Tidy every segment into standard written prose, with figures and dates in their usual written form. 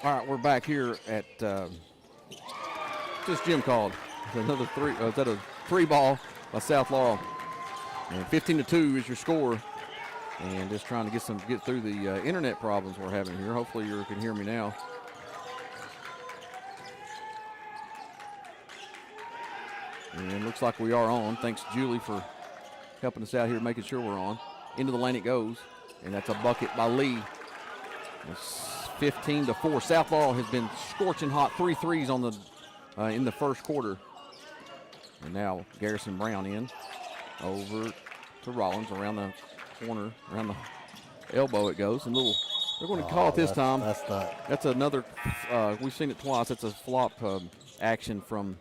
All right, we're back here at just Jim called. Another three. Is that a 3-ball by South Laurel? And 15-2 is your score. And just trying to get through the internet problems we're having here. Hopefully you can hear me now. And it looks like we are on. Thanks, Julie, for helping us out here, making sure we're on. Into the lane it goes, and that's a bucket by Lee. It's 15-4. South Laurel has been scorching hot. 3 threes on the in the first quarter. And now Garrison Brown in over to Rollins around the corner, around the elbow it goes. And they're going to call it this time. That's another. We've seen it twice. It's a flop action from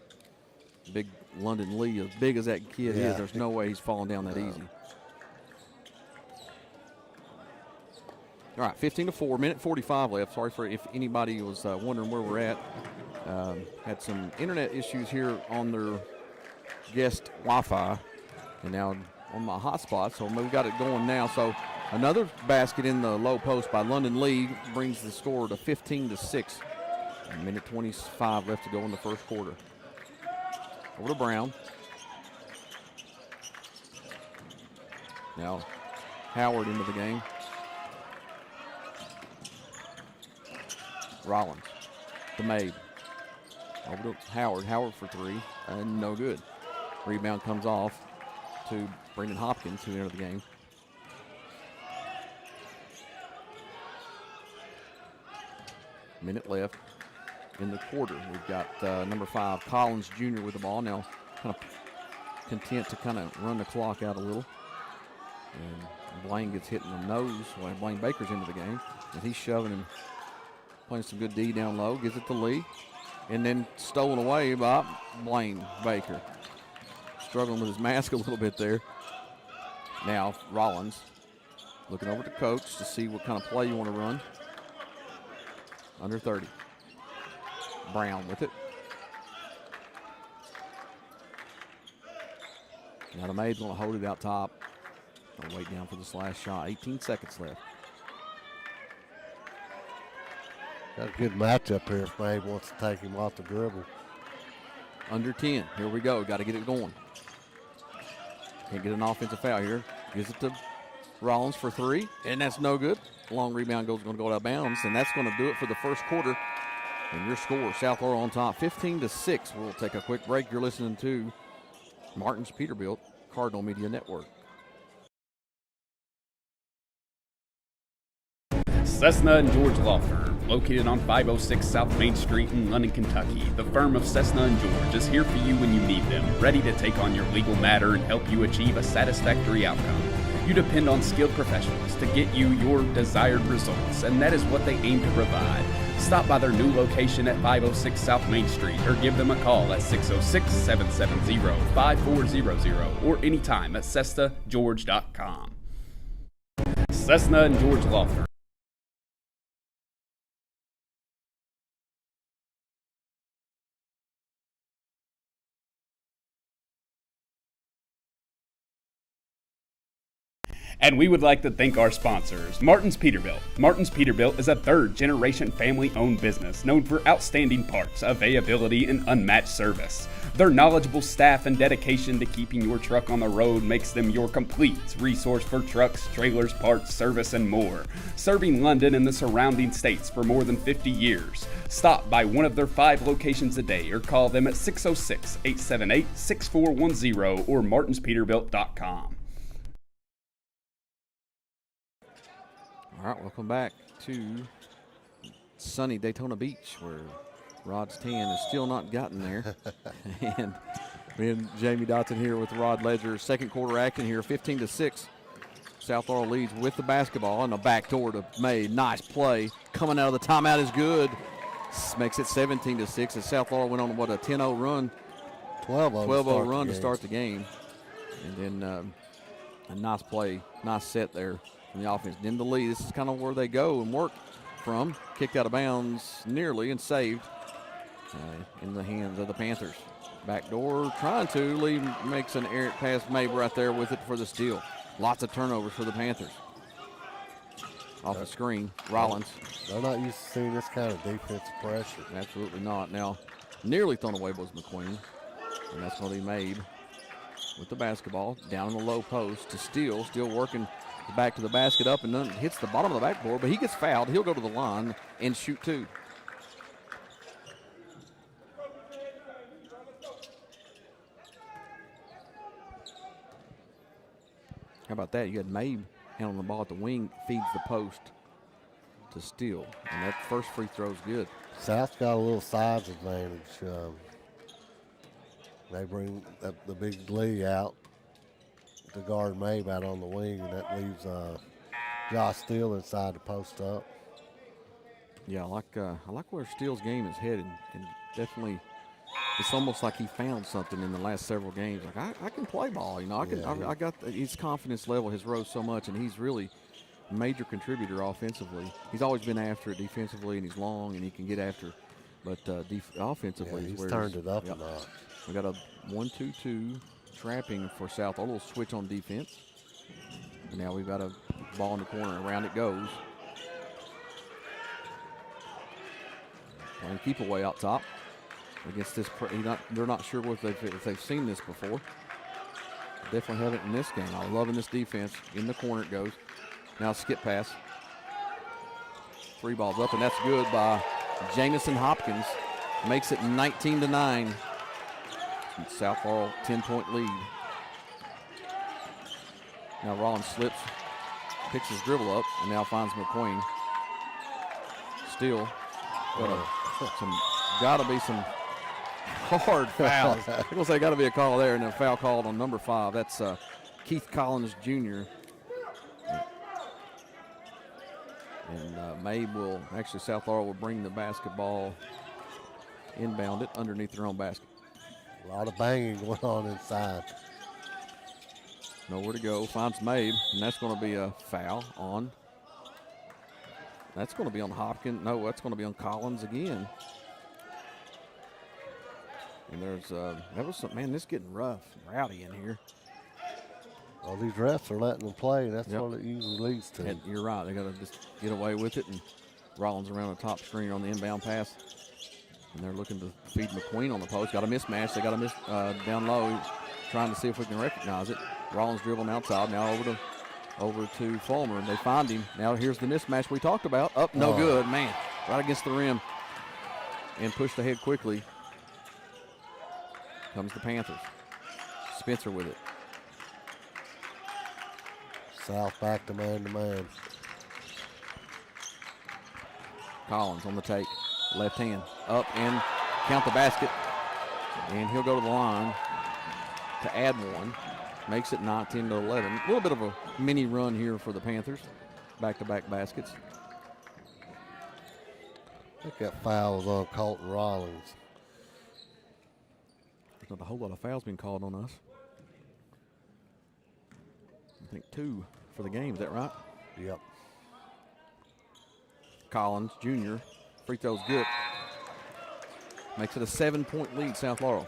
big London Lee. As big as that kid is, there's no way he's falling down that easy. All right, 15-4, minute 45 left. Sorry for if anybody was wondering where we're at. Had some internet issues here on their guest Wi-Fi, and now on my hotspot, so we've got it going now. So another basket in the low post by London Lee brings the score to 15-6. A minute 25 left to go in the first quarter. Over to Brown. Now Howard into the game. Rollins to Mabe. Over to Howard. Howard for 3, and no good. Rebound comes off to Brendan Hopkins, who entered the game. Minute left in the quarter. We've got number 5, Collins Jr. with the ball. Now kind of content to kind of run the clock out a little. And Blaine gets hit in the nose when Blaine Baker's into the game. And he's shoving him, playing some good D down low, gives it to Lee. And then stolen away by Blaine Baker. Struggling with his mask a little bit there. Now Rollins looking over to coach to see what kind of play you want to run. Under 30. Brown with it. Now the Maid's going to hold it out top. I'll wait down for this last shot. 18 seconds left. Got a good matchup here if Mabe wants to take him off the dribble. Under 10. Here we go. Got to get it going. Can't get an offensive foul here. Gives it to Rollins for 3, and that's no good. Long rebound going to go out of bounds, and that's going to do it for the first quarter. And your score, South Laurel on top, 15-6. We'll take a quick break. You're listening to Martin's Peterbilt Cardinal Media Network. Cessna and George Law Firm, located on 506 South Main Street in London, Kentucky. The firm of Cessna and George is here for you when you need them, ready to take on your legal matter and help you achieve a satisfactory outcome. You depend on skilled professionals to get you your desired results, and that is what they aim to provide. Stop by their new location at 506 South Main Street or give them a call at 606-770-5400 or anytime at CessnaGeorge.com. Cessna and George Law Firm. And we would like to thank our sponsors, Martin's Peterbilt. Martin's Peterbilt is a third-generation family-owned business known for outstanding parts, availability, and unmatched service. Their knowledgeable staff and dedication to keeping your truck on the road makes them your complete resource for trucks, trailers, parts, service, and more. Serving London and the surrounding states for more than 50 years. Stop by one of their 5 locations a day or call them at 606-878-6410 or martinspeterbilt.com. All right, welcome back to sunny Daytona Beach, where Rod's tan has still not gotten there. And me and Jamie Dotson here with Rod Ledger. Second quarter action here, 15-6. South Laurel leads with the basketball, and a backdoor to May. Nice play. Coming out of the timeout is good. Makes it 17-6 as South Laurel went on, what, a 10-0 run? 12-0 run to start the game. And then a nice play, nice set there from the offense. Then the lead. This is kind of where they go and work from. Kicked out of bounds nearly and saved in the hands of the Panthers. Backdoor trying to. Lee makes an errant pass. Mabe right there with it for the steal. Lots of turnovers for the Panthers. off the screen. Rollins. They're not used to seeing this kind of defensive pressure. Absolutely not. Now, nearly thrown away was McQueen, and that's going to be made with the basketball down in the low post to Steele. Still working back to the basket up and then hits the bottom of the backboard, but he gets fouled. He'll go to the line and shoot 2. How about that? You had Mabe handling the ball at the wing, feeds the post to Steele, and that first free throw is good. South's got a little size advantage. They bring the big Lee out to guard Mabe out on the wing, and that leaves Josh Steele inside the post up. Yeah, I like where Steele's game is headed, and definitely it's almost like he found something in the last several games. Like I can play ball, you know. I got his confidence level has rose so much, and he's really a major contributor offensively. He's always been after it defensively, and he's long and he can get after it. But offensively, he's turned it up a notch. We got a 1-2-2 trapping for South. A little switch on defense. And now we've got a ball in the corner, and around it goes. Playing keep away out top against this. They're not sure if they've seen this before. Definitely haven't in this game. I'm loving this defense. In the corner it goes. Now skip pass. 3 balls up, and that's good by Jamison Hopkins. Makes it 19-9. South Laurel 10-point lead. Now Rollins slips, picks his dribble up, and now finds McQueen. Steele. Gotta be some hard fouls. I'm gonna say gotta be a call there, and a foul called on number 5. That's Keith Collins Jr. And Mabe will actually South Laurel will bring the basketball, inbound it underneath their own basket. A lot of banging going on inside. Nowhere to go. Finds Mabe, and that's going to be a foul on. That's going to be on Hopkins. No, that's going to be on Collins again. And there's that was some, man. This is getting rough, and rowdy in here. Well, these refs are letting them play. That's what it usually leads to. And you're right. They got to just get away with it. And Rollins around the top screen on the inbound pass. And they're looking to feed McQueen on the post. Got a mismatch. They got a miss down low, trying to see if we can recognize it. Rollins dribbling outside. Now over to Fulmer. They find him. Now here's the mismatch we talked about. Up, no good. Man, right against the rim. And pushed ahead quickly. Comes the Panthers. Spencer with it. South back to man. Collins on the take. Left hand up and count the basket. And he'll go to the line to add one. Makes it 19-11. A little bit of a mini run here for the Panthers. Back-to-back baskets. I think that foul was on Colton Rollins. There's not a whole lot of fouls being called on us. I think 2 for the game. Is that right? Yep. Collins, Jr. Free throw's good. Makes it a 7-point lead, South Laurel.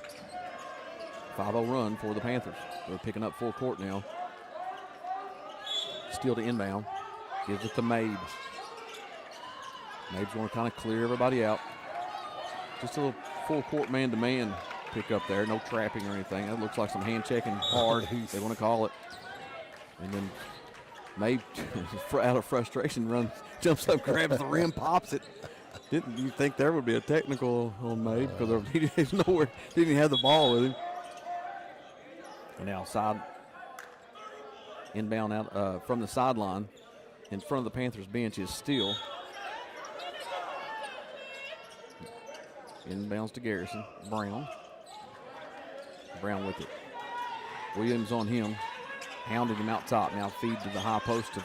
5-0 run for the Panthers. They're picking up full court now. Steele to inbound. Gives it to Mabe. Mabe's going to kind of clear everybody out. Just a little full court man-to-man pick up there. No trapping or anything. That looks like some hand checking hard. They want to call it. And then Mabe, out of frustration, jumps up, grabs the rim, pops it. Didn't you think there would be a technical on Mabe? Because he's nowhere, didn't even have the ball with him. And now inbound out from the sideline in front of the Panthers bench is Steele. Inbounds to Garrison. Brown with it. Williams on him. Hounding him out top. Now feed to the high post of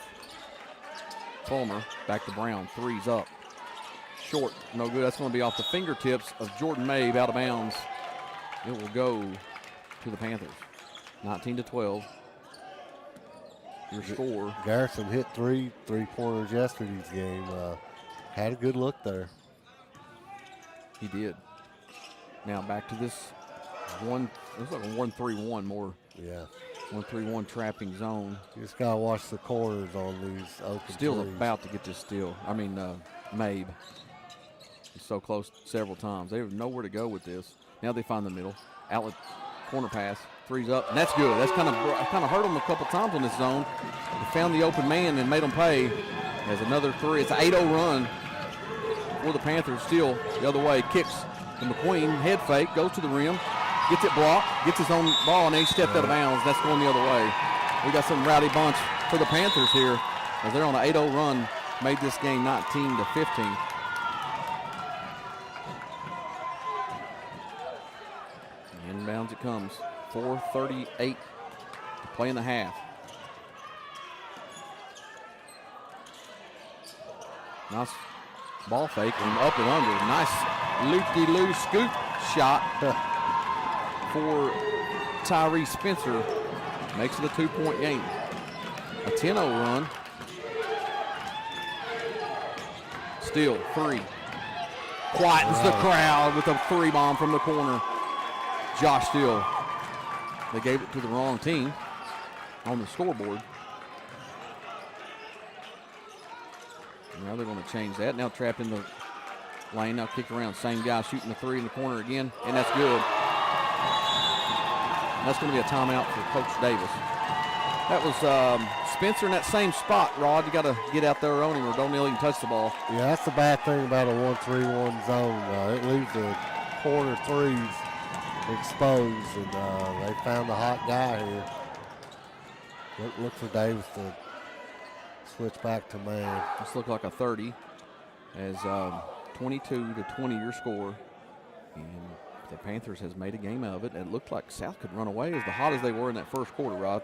Fulmer. Back to Brown. 3's up. Short. No good. That's going to be off the fingertips of Jordan Mabe out of bounds. It will go to the Panthers. 19-12. Your score. Garrison hit 3 3-pointers yesterday's game. Had a good look there. He did. Now back to this one. It's like a 1-3-1 more. Yeah. 1-3-1 trapping zone. You just got to watch the corners on these open Steele's threes. about to get this steal. Mabe. He's so close several times. They have nowhere to go with this. Now they find the middle. Outlet corner pass. Three's up, and that's good. That's kind of hurt them a couple times on this zone. They found the open man and made them pay. Has another three. It's an 8-0 run for the Panthers. Steele the other way. Kicks to McQueen. Head fake. Goes to the rim. Gets it blocked. Gets his own ball, and then he stepped out of bounds. That's going the other way. We got some rowdy bunch for the Panthers here as they're on an 8-0 run. Made this game 19-15. Inbounds it comes. 4:38 to play in the half. Nice ball fake and up and under. Nice loop-de-loo scoop shot for Tyree Spencer. Makes it a 2-point game. A 10-0 run. Steele, three. Quietens the crowd with a three bomb from the corner. Josh Steele. They gave it to the wrong team on the scoreboard. Now they're going to change that. Now trapped in the lane. Now kicked around. Same guy shooting the three in the corner again, and that's good. That's going to be a timeout for Coach Davis. That was Spencer in that same spot, Rod. You got to get out there on him or don't let him touch the ball. Yeah, that's the bad thing about a 1-3-1 zone. It leaves the corner threes exposed, and they found a hot guy here. Look for Davis to switch back to man. This looked like a 30 as 22-20 your score. And the Panthers has made a game of it. It looked like South could run away as hot as they were in that first quarter, Rod.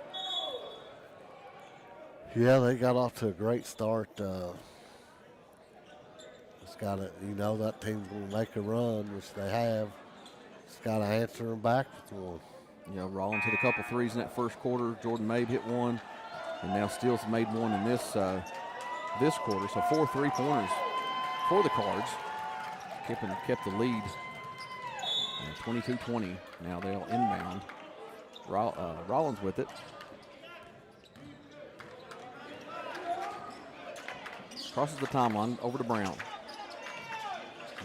Yeah, they got off to a great start. Just got to, that team's going to make a run, which they have. Just got to answer them back with one. Yeah, Rollins hit a couple threes in that first quarter. Jordan Mabe hit one, and now Steele's made one in this quarter. So 4 3-pointers for the Cards. Kept the lead. 22-20. Now they'll inbound. Rollins with it. Crosses the timeline over to Brown.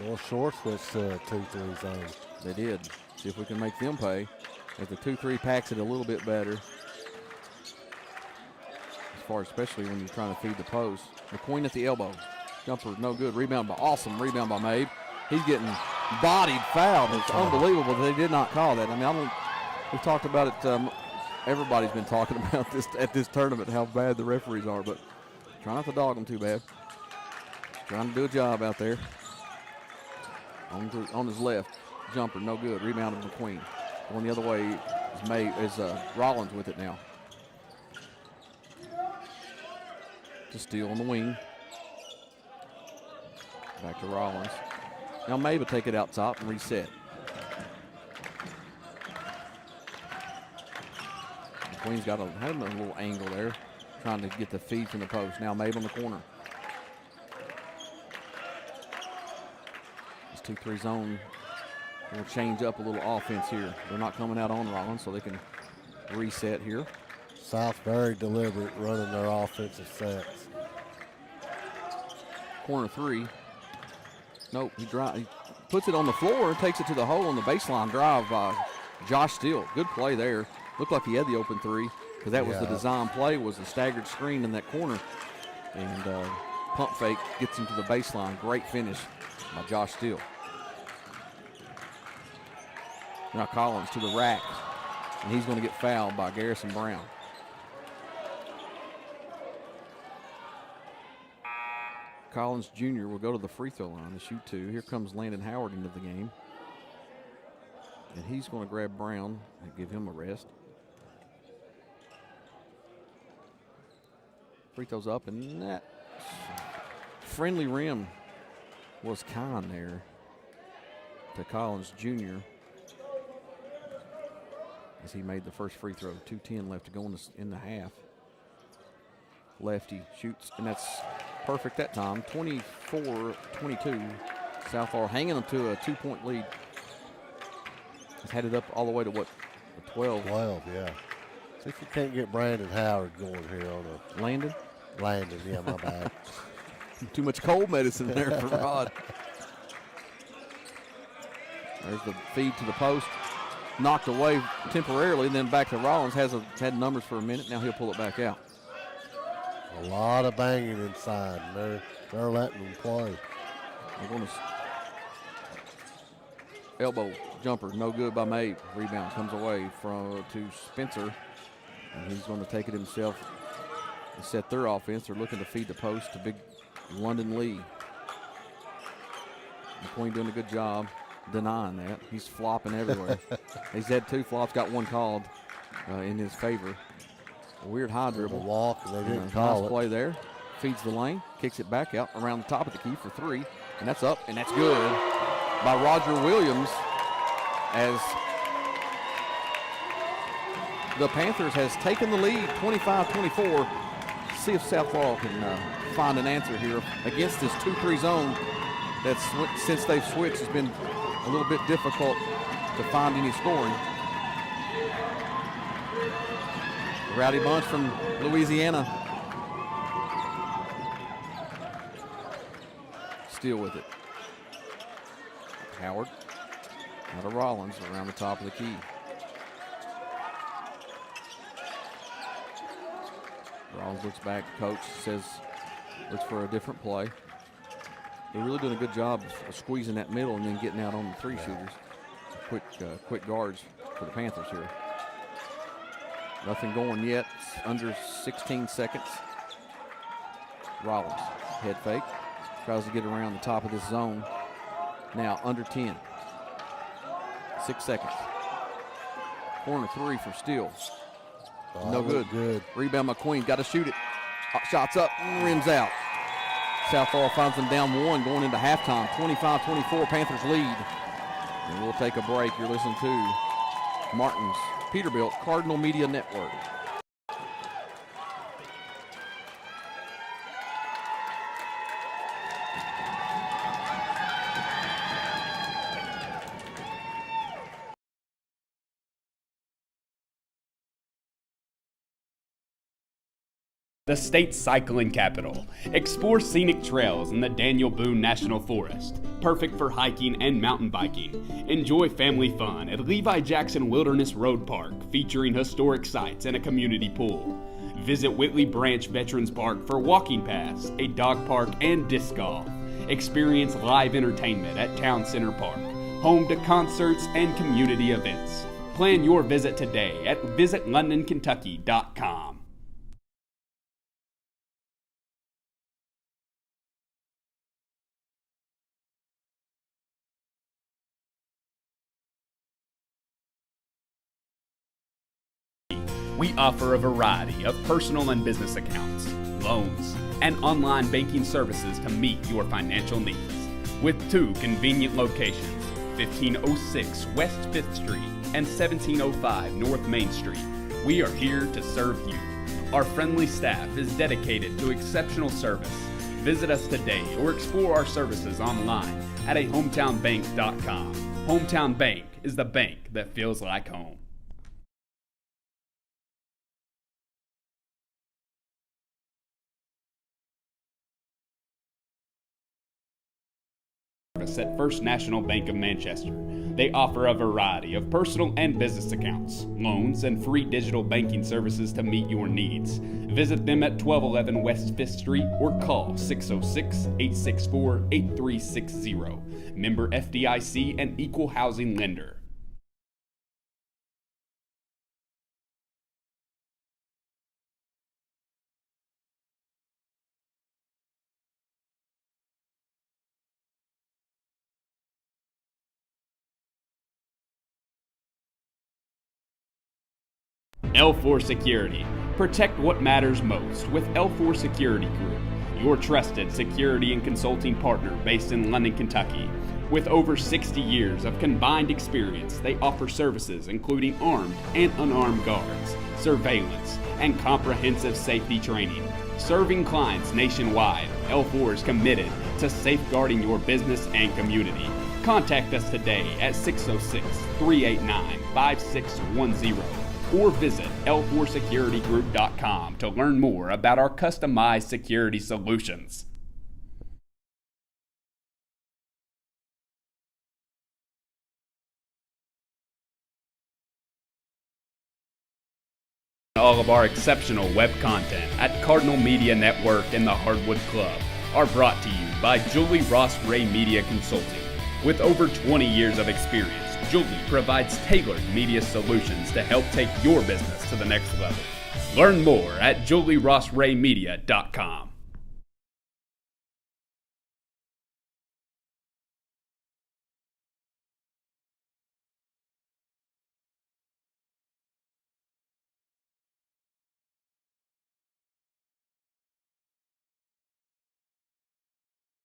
North Shore switched to a 2-3 zone. They did. See if we can make them pay. As the 2-3 packs it a little bit better. As far, especially when you're trying to feed the post. McQueen at the elbow. Jumper no good. Awesome rebound by Mabe. He's getting bodied, fouled. It's unbelievable they did not call that. We've talked about it. Everybody's been talking about this at this tournament, how bad the referees are, but try not to dog them too bad. Trying to do a job out there. On his left, jumper, no good. Rebound of McQueen. Going the other way is Rollins with it now. To Steele on the wing. Back to Rollins. Now Mabe will take it out top and reset. McQueen's had a little angle there, trying to get the feed from the post. Now Mabe on the corner. This 2-3 zone will change up a little offense here. They're not coming out on Rollins, so they can reset here. South very deliberate running their offensive sets. Corner three. Nope, he puts it on the floor and takes it to the hole on the baseline drive by Josh Steele. Good play there. Looked like he had the open three because that was the design play, was the staggered screen in that corner. And pump fake gets him to the baseline. Great finish by Josh Steele. Now Collins to the rack, and he's going to get fouled by Garrison Brown. Collins Jr. will go to the free throw line to shoot 2. Here comes Landon Howard into the game. And he's going to grab Brown and give him a rest. Free throws up, and that friendly rim was kind there to Collins Jr. as he made the first free throw. 2:10 left to go in the half. Lefty shoots, and that's perfect that time. 24-22. Southall hanging them to a 2-point lead. It's headed up all the way to what? 12. 12, yeah. See if you can't get Brandon Howard going here on Landon. a landing. Yeah, my bad. Too much cold medicine there for Rod. There's the feed to the post. Knocked away temporarily, then back to Rollins. Had numbers for a minute. Now he'll pull it back out. A lot of banging inside. They're letting them play. They're going to elbow jumper, no good by Mabe. Rebound comes away to Spencer, and he's going to take it himself and set their offense. They're looking to feed the post to big London Lee. McQueen doing a good job denying that. He's flopping everywhere. He's had 2 flops, got 1 called in his favor. A weird high dribble. Walk, and they didn't call nice it. Play there. Feeds the lane, kicks it back out around the top of the key for 3, and that's up, and that's good by Roger Williams, as the Panthers has taken the lead 25-24. See if South Laurel can find an answer here against this 2-3 zone that's, since they've switched, has been a little bit difficult to find any scoring. Rowdy bunch from Louisiana. Still with it. Howard. Out of Rollins around the top of the key. Rollins looks back. Coach says, looks for a different play. They're really doing a good job of squeezing that middle and then getting out on the 3 shooters. Quick guards for the Panthers here. Nothing going yet. It's under 16 seconds. Rollins, head fake. Tries to get around the top of this zone. Now under 10. 6 seconds. Corner 3 for Steele. No good. Rebound McQueen, got to shoot it. Shots up, rims out. South Laurel finds them down 1 going into halftime. 25-24, Panthers lead. And we'll take a break. You're listening to Martin's Peterbilt Cardinal Media Network. The state's cycling capital. Explore scenic trails in the Daniel Boone National Forest. Perfect for hiking and mountain biking. Enjoy family fun at Levi Jackson Wilderness Road Park, featuring historic sites and a community pool. Visit Whitley Branch Veterans Park for walking paths, a dog park, and disc golf. Experience live entertainment at Town Center Park, home to concerts and community events. Plan your visit today at visitlondonkentucky.com. We offer a variety of personal and business accounts, loans, and online banking services to meet your financial needs. With 2 convenient locations, 1506 West 5th Street and 1705 North Main Street, we are here to serve you. Our friendly staff is dedicated to exceptional service. Visit us today or explore our services online at hometownbank.com. Hometown Bank is the bank that feels like home. At First National Bank of Manchester. They offer a variety of personal and business accounts, loans, and free digital banking services to meet your needs. Visit them at 1211 West 5th Street or call 606-864-8360. Member FDIC and Equal Housing Lender. L4 Security. Protect what matters most with L4 Security Group, your trusted security and consulting partner based in London, Kentucky. With over 60 years of combined experience, they offer services including armed and unarmed guards, surveillance, and comprehensive safety training. Serving clients nationwide, L4 is committed to safeguarding your business and community. Contact us today at 606-389-5610 or visit l4securitygroup.com to learn more about our customized security solutions. All of our exceptional web content at Cardinal Media Network and the Hardwood Club are brought to you by Julie Ross Ray Media Consulting. With over 20 years of experience, Julie provides tailored media solutions to help take your business to the next level. Learn more at julierossraymedia.com.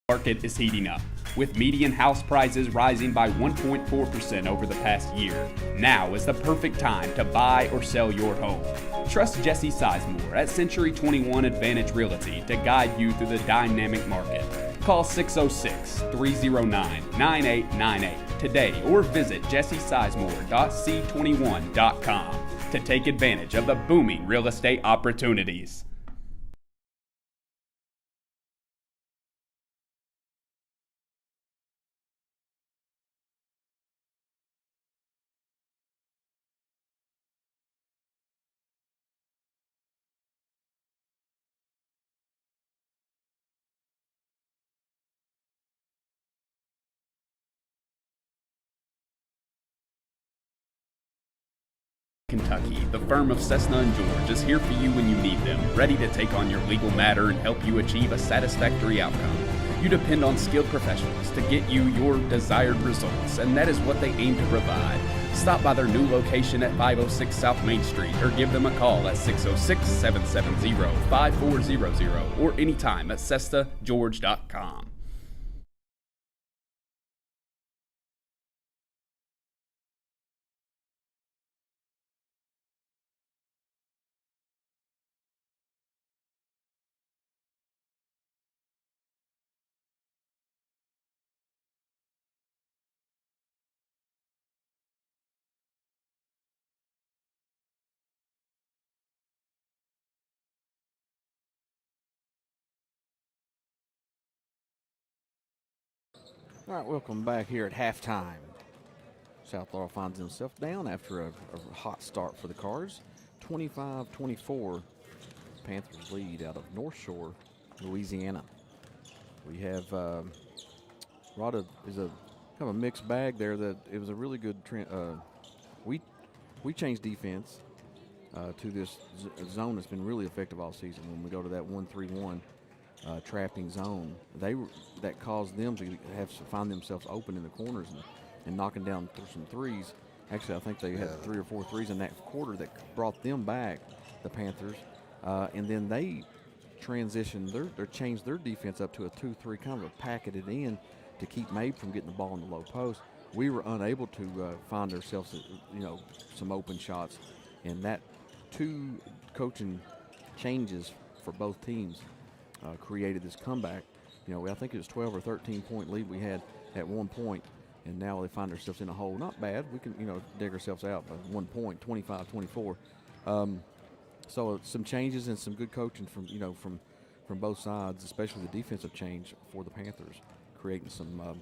Market is heating up, with median house prices rising by 1.4% over the past year. Now is the perfect time to buy or sell your home. Trust Jesse Sizemore at Century 21 Advantage Realty to guide you through the dynamic market. Call 606-309-9898 today or visit jessesizemore.c21.com to take advantage of the booming real estate opportunities. Kentucky, the firm of Cessna & George is here for you when you need them, ready to take on your legal matter and help you achieve a satisfactory outcome. You depend on skilled professionals to get you your desired results, and that is what they aim to provide. Stop by their new location at 506 South Main Street or give them a call at 606-770-5400 or anytime at CessaGeorge.com. All right, welcome back here at halftime. South Laurel finds himself down after a hot start for the Cards. 25-24, Panthers lead out of North Shore, Louisiana. We have Rada is a kind of a mixed bag there. That it was a really good trend. We changed defense to this zone that's been really effective all season. When we go to that 1-3-1 trapping zone, that caused them to find themselves open in the corners and knocking down some threes. Actually, I think they had 3 or 4 threes in that quarter that brought them back, the Panthers, and then they transitioned changed their defense up to a 2-3, kind of a packeted in to keep Mabe from getting the ball in the low post. We were unable to find ourselves, some open shots, and that 2 coaching changes for both teams created this comeback. I think it was 12 or 13 point lead we had at one point, and now they find ourselves in a hole. Not bad. We can, dig ourselves out by 1 point, 25-24. So some changes and some good coaching from both sides, especially the defensive change for the Panthers, creating some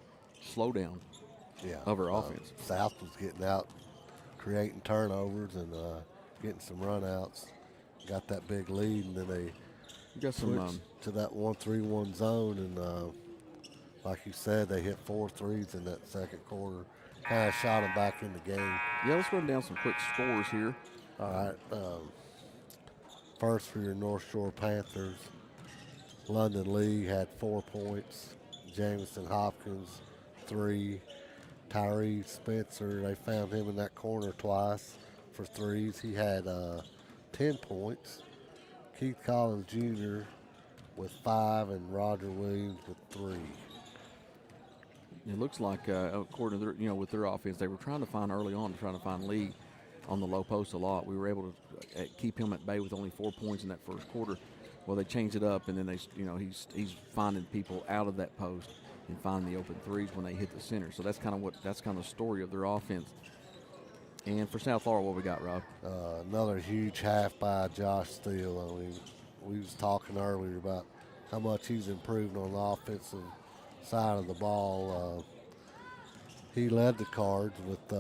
slowdown of our offense. South was getting out, creating turnovers and getting some runouts. Got that big lead, and then they got some to that 1-3-1 zone, and like you said, they hit 4 threes in that second quarter. Kind of shot them back in the game. Yeah, let's run down some quick scores here. All right. First for your North Shore Panthers, London Lee had 4 points. Jamison Hopkins, 3. Tyree Spencer, they found him in that corner twice for threes. He had 10 points. Keith Collins Jr. with 5 and Roger Williams with 3. It looks like, according to their, with their offense, they were trying to find Lee on the low post a lot. We were able to keep him at bay with only 4 points in that first quarter. Well, they changed it up, and then he's finding people out of that post and finding the open threes when they hit the center. So that's kind of the story of their offense. And for South Laurel, what we got, Rob? Another huge half by Josh Steele. I mean, we was talking earlier about how much he's improved on the offensive side of the ball. He led the Cards with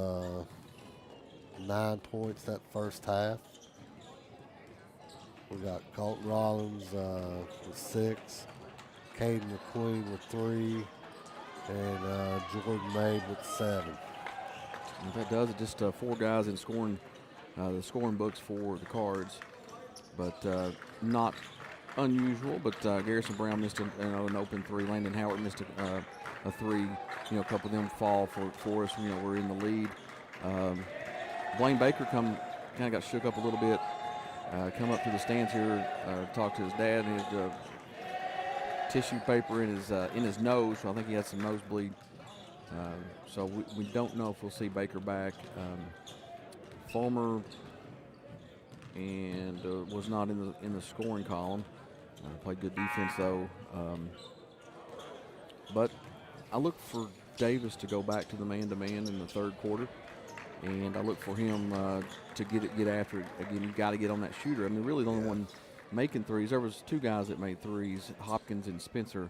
9 points that first half. We got Colton Rollins with 6, Caden McQueen with 3, and Jordan Mabe with 7. What that does is just 4 guys in scoring, the scoring books for the Cards, but not unusual. But Garrison Brown missed an open 3. Landon Howard missed a 3. A couple of them fall for us. We're in the lead. Blaine Baker kind of got shook up a little bit. Come up to the stands here, talked to his dad, and he had tissue paper in his nose, so I think he had some nosebleed. So we don't know if we'll see Baker back. Fulmer and was not in the scoring column. Played good defense though. But I look for Davis to go back to the man-to-man in the third quarter, and I look for him to get after it. Again, you got to get on that shooter. I mean, really the only one making threes. There was 2 guys that made threes, Hopkins and Spencer,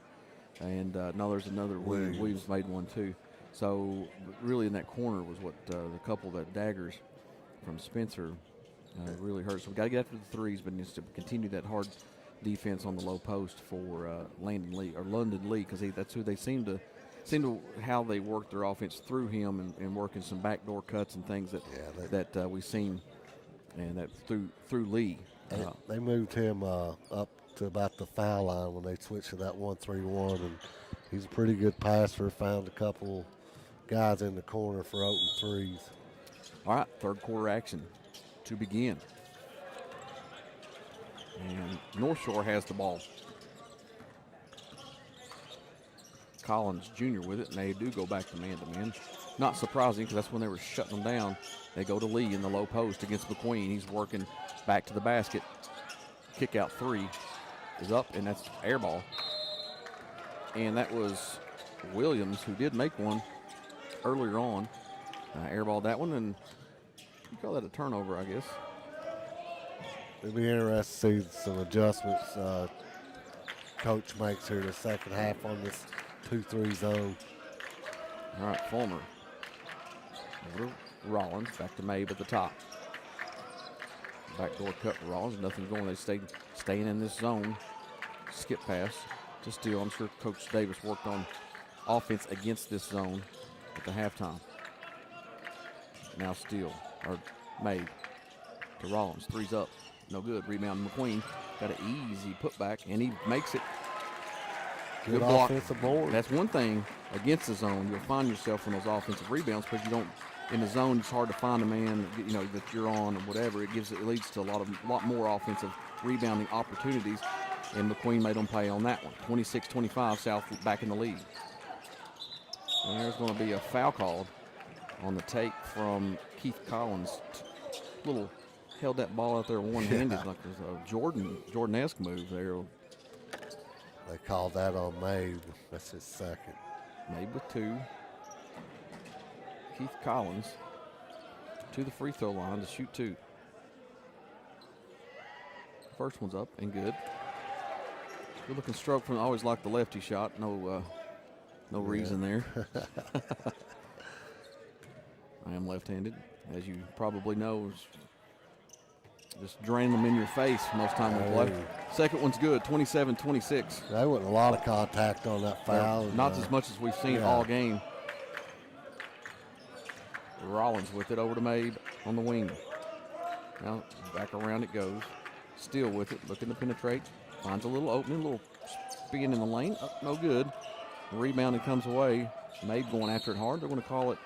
and no, there's another Williams made one too. So really in that corner was what the couple that daggers from Spencer really hurt. So we got to get after the threes, but needs to continue that hard defense on the low post for London Lee, because that's who they seem to how they work their offense through him and working some backdoor cuts and things that we've seen, and that through Lee. They moved him up to about the foul line when they switched to that 1-3-1, and he's a pretty good passer. Found a couple guys in the corner for open threes. All right, third quarter action to begin. And North Shore has the ball. Collins Jr. with it, and they do go back to man-to-man. Not surprising, because that's when they were shutting them down. They go to Lee in the low post against McQueen. He's working back to the basket. Kick out 3 is up, and that's air ball. And that was Williams, who did make one earlier on. Airballed that one, and you call that a turnover, I guess. It'll be interesting to see some adjustments Coach makes here the second half on this 2-3 zone. All right, Fulmer. Over to Rollins, back to Mabe at the top. Backdoor cut for Rollins, nothing going. They staying in this zone. Skip pass to Steele. I'm sure Coach Davis worked on offense against this zone at the halftime. Now Steele, or Mabe to Rollins. 3's up, no good. Rebound McQueen. Got an easy putback, and he makes it. Good block. Offensive board. That's one thing against the zone. You'll find yourself in those offensive rebounds because you don't. In the zone, it's hard to find a man that you're on or whatever. It leads to a lot more offensive rebounding opportunities, and McQueen made them pay on that one. 26-25, South back in the lead. And there's going to be a foul called on the take from Keith Collins. Held that ball out there one-handed like it was a Jordan-esque move there. They called that on Mabe. That's his second. Mabe with 2. Keith Collins to the free throw line to shoot 2. First one's up and good. Good looking stroke from. I always like the lefty shot. No reason there. I am left-handed, as you probably know. Just drain them in your face most time we play. Second one's good, 27-26. There wasn't a lot of contact on that foul. Not as much as we've seen all game. Rollins with it over to Mabe on the wing. Now back around it goes. Steele with it, looking to penetrate. Finds a little opening, a little spin in the lane. No good. The rebound, it comes away. Mabe going after it hard. They're going to call it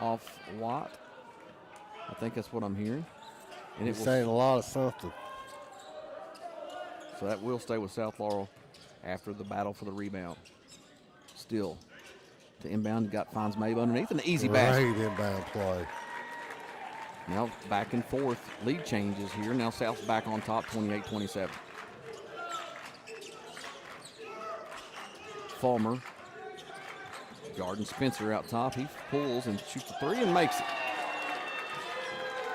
off Watt. I think that's what I'm hearing. And He's saying a lot of something. So that will stay with South Laurel after the battle for the rebound. Still to inbound, finds Mabe underneath, and the easy basket. Great inbound play. Now back and forth, lead changes here. Now South's back on top, 28-27. Fulmer, guarding Spencer out top. He pulls and shoots a 3 and makes it.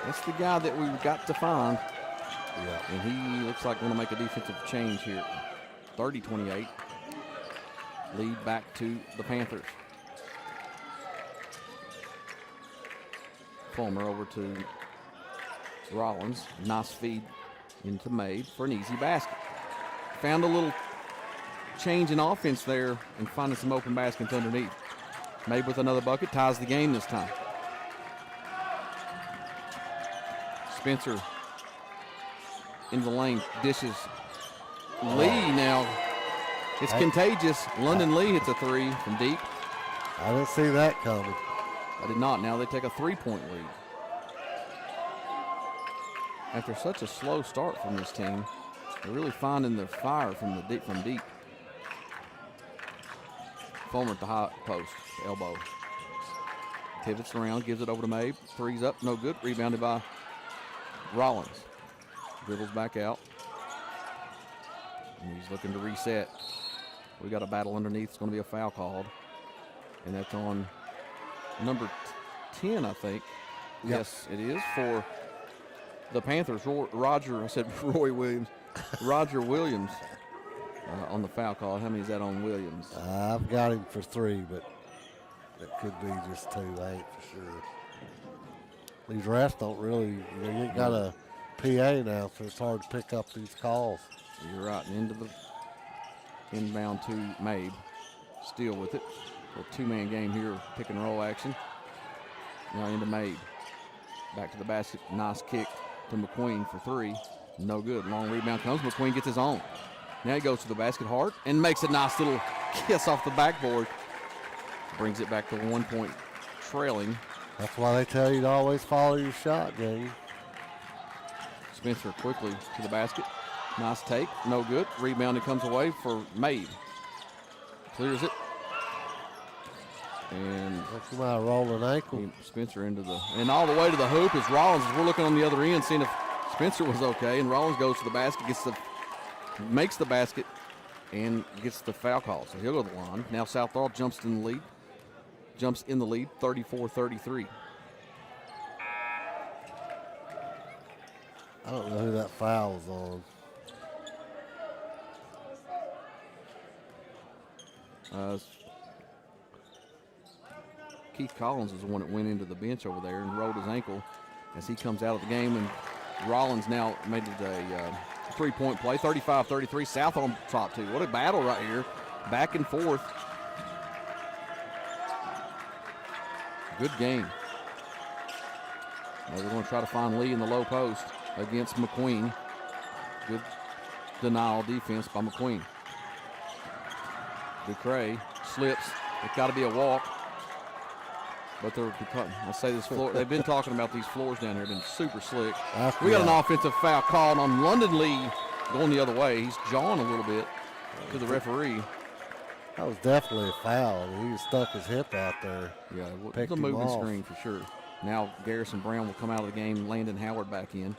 That's the guy that we've got to find. Yeah. And he looks like going to make a defensive change here. 30-28. Lead back to the Panthers. Fulmer over to Rollins. Nice feed into Mabe for an easy basket. Found a little change in offense there and finding some open baskets underneath. Mabe with another bucket, ties the game this time. Spencer into the lane, dishes. Lee now. It's contagious. London Lee hits a three from deep. I didn't see that coming. I did not. Now they take a 3-point lead. After such a slow start from this team, they're really finding their fire from deep. Fulmer at the high post, elbow. Pivots around, gives it over to Mabe. Three's up, no good. Rebounded by Rollins. Dribbles back out. And he's looking to reset. We got a battle underneath. It's going to be a foul called. And that's on number 10, I think. Yep. Yes, it is for the Panthers. Roy Williams. Roger Williams on the foul call. How many is that on Williams? I've got him for 3, but it could be just 2. I ain't for sure. These refs don't really, you ain't got a PA now, so it's hard to pick up these calls. You're right, and into the inbound to Mabe. Steele with it. A 2-man game here, pick and roll action. Now into Mabe. Back to the basket. Nice kick to McQueen for 3. No good. Long rebound comes. McQueen gets his own. Now he goes to the basket hard and makes a nice little kiss off the backboard. Brings it back to 1 point trailing. That's why they tell you to always follow your shot, Jamie. Spencer quickly to the basket. Nice take. No good. Rebound that comes away for Mabe. Clears it. And That's my rolling ankle. Spencer and all the way to the hoop is Rollins. We're looking on the other end, seeing if Spencer was okay. And Rollins goes to the basket, makes the basket, and gets the foul call. So he'll go to the line. Now Southall jumps in the lead, 34-33. I don't know who that foul was on. Keith Collins is the one that went into the bench over there and rolled his ankle as he comes out of the game. And Rollins now made it a 3-point play, 35-33. South on top two. What a battle right here. Back and forth. Good game. Now we're going to try to find Lee in the low post against McQueen. Good denial defense by McQueen. Ducray slips. It's got to be a walk. But I'll say this floor. They've been talking about these floors down here. Been super slick. We got an offensive foul called on London Lee going the other way. He's jawing a little bit to the referee. That was definitely a foul. He stuck his hip out there. Yeah, it was a moving screen for sure. Now Garrison Brown will come out of the game. Landon Howard back in.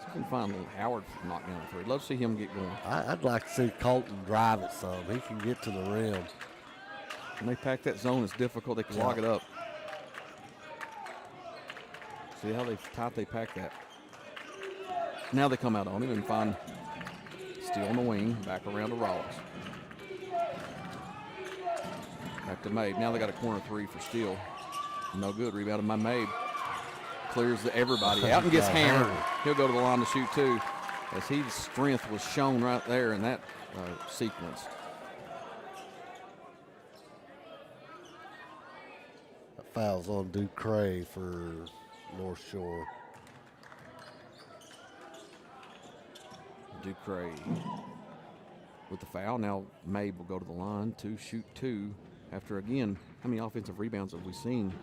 So we can find little Howard knock down the three. Love to see him get going. I'd like to see Colton drive it some. He can get to the rim. When they pack that zone, it's difficult. They can lock it up. See how tight they pack that. Now they come out on him and find Steele on the wing, back around to Rollins. Back to Mabe. Now they got a corner three for Steele. No good. Rebounded by Mabe. Clears everybody out and gets hammered. He'll go to the line to shoot two, as his strength was shown right there in that sequence. That foul's on Ducray for North Shore. Ducray with the foul. Now Mabe will go to the line to shoot two. After, again, how many offensive rebounds have we seen?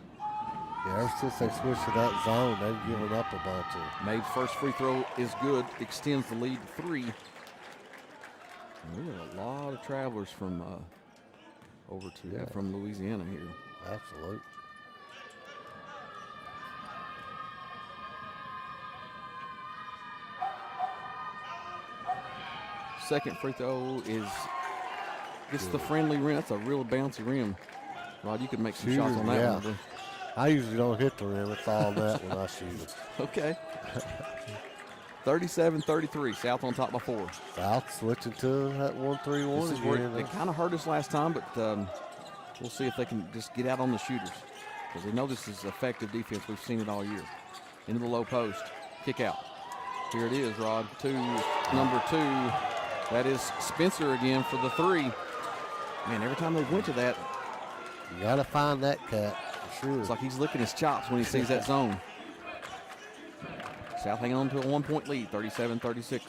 Yeah, ever since they switched to that zone, they've given up a bunch of. Mabe's first free throw is good, extends the lead to 3. And we got a lot of travelers from from Louisiana here. Absolutely. Second free throw gets the friendly rim. That's a real bouncy rim. Rod, you could make some shots on that one. I usually don't hit the rim. It's all net when I shoot it. Okay. 37-33, South on top by 4. South switching to that 1-3-1 This is where again. it kind of hurt us last time, but we'll see if they can just get out on the shooters because they know this is effective defense. We've seen it all year. Into the low post, kick out. Here it is, Rod. Number 2. That is Spencer again for the 3. Man, every time they went to that, You got to find that cat for sure. it's like he's licking his chops when he sees that zone. South hanging on to a 1-point lead, 37-36.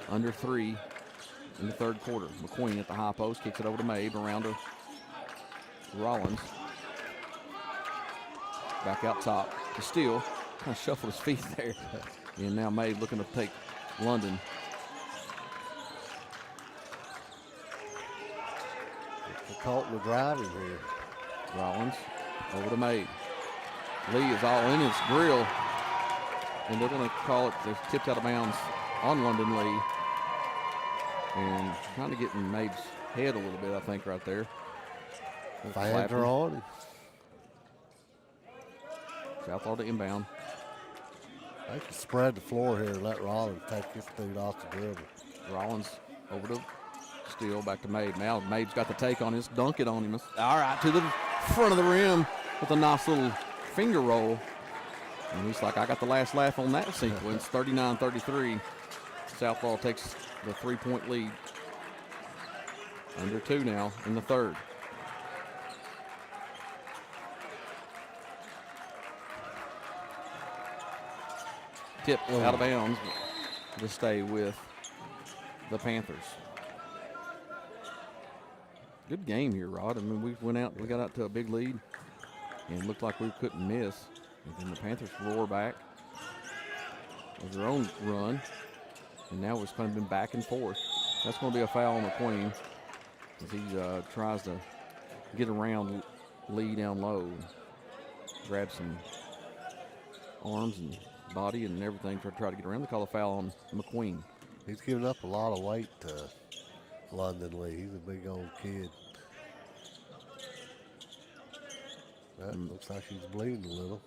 Under 3 in the third quarter. McQueen at the high post, kicks it over to Mabe, around to Rollins. Back out top to Steele. Kind of shuffled his feet there. And now Mabe looking to take London. Colton the driving here. Rollins over to Mabe. Lee is all in his grill. And they're going to call it, they've tipped out of bounds on London Lee. And kind of getting Mabe's head a little bit, I think, right there. Fans are on him. Southlaw to inbound. They can spread the floor here and let Rollins take his feet off the dribble. Rollins over to Steele, back to Mabe. Now Mabe's got the take on his, dunk it on him. All right, to the front of the rim with a nice little finger roll. And he's like, I got the last laugh on that sequence. 39-33. Southlaw takes the 3-point lead. Under 2 now in the third. Tip out of bounds to stay with the Panthers. Good game here, Rod. I mean, we got out to a big lead and looked like we couldn't miss. And then the Panthers roar back with their own run. And now it's kind of been back and forth. That's going to be a foul on McQueen as he tries to get around Lee down low. Grab some arms and body and everything to try to get around. They call a foul on McQueen. He's giving up a lot of weight to London Lee. He's a big old kid. That looks like he's bleeding a little.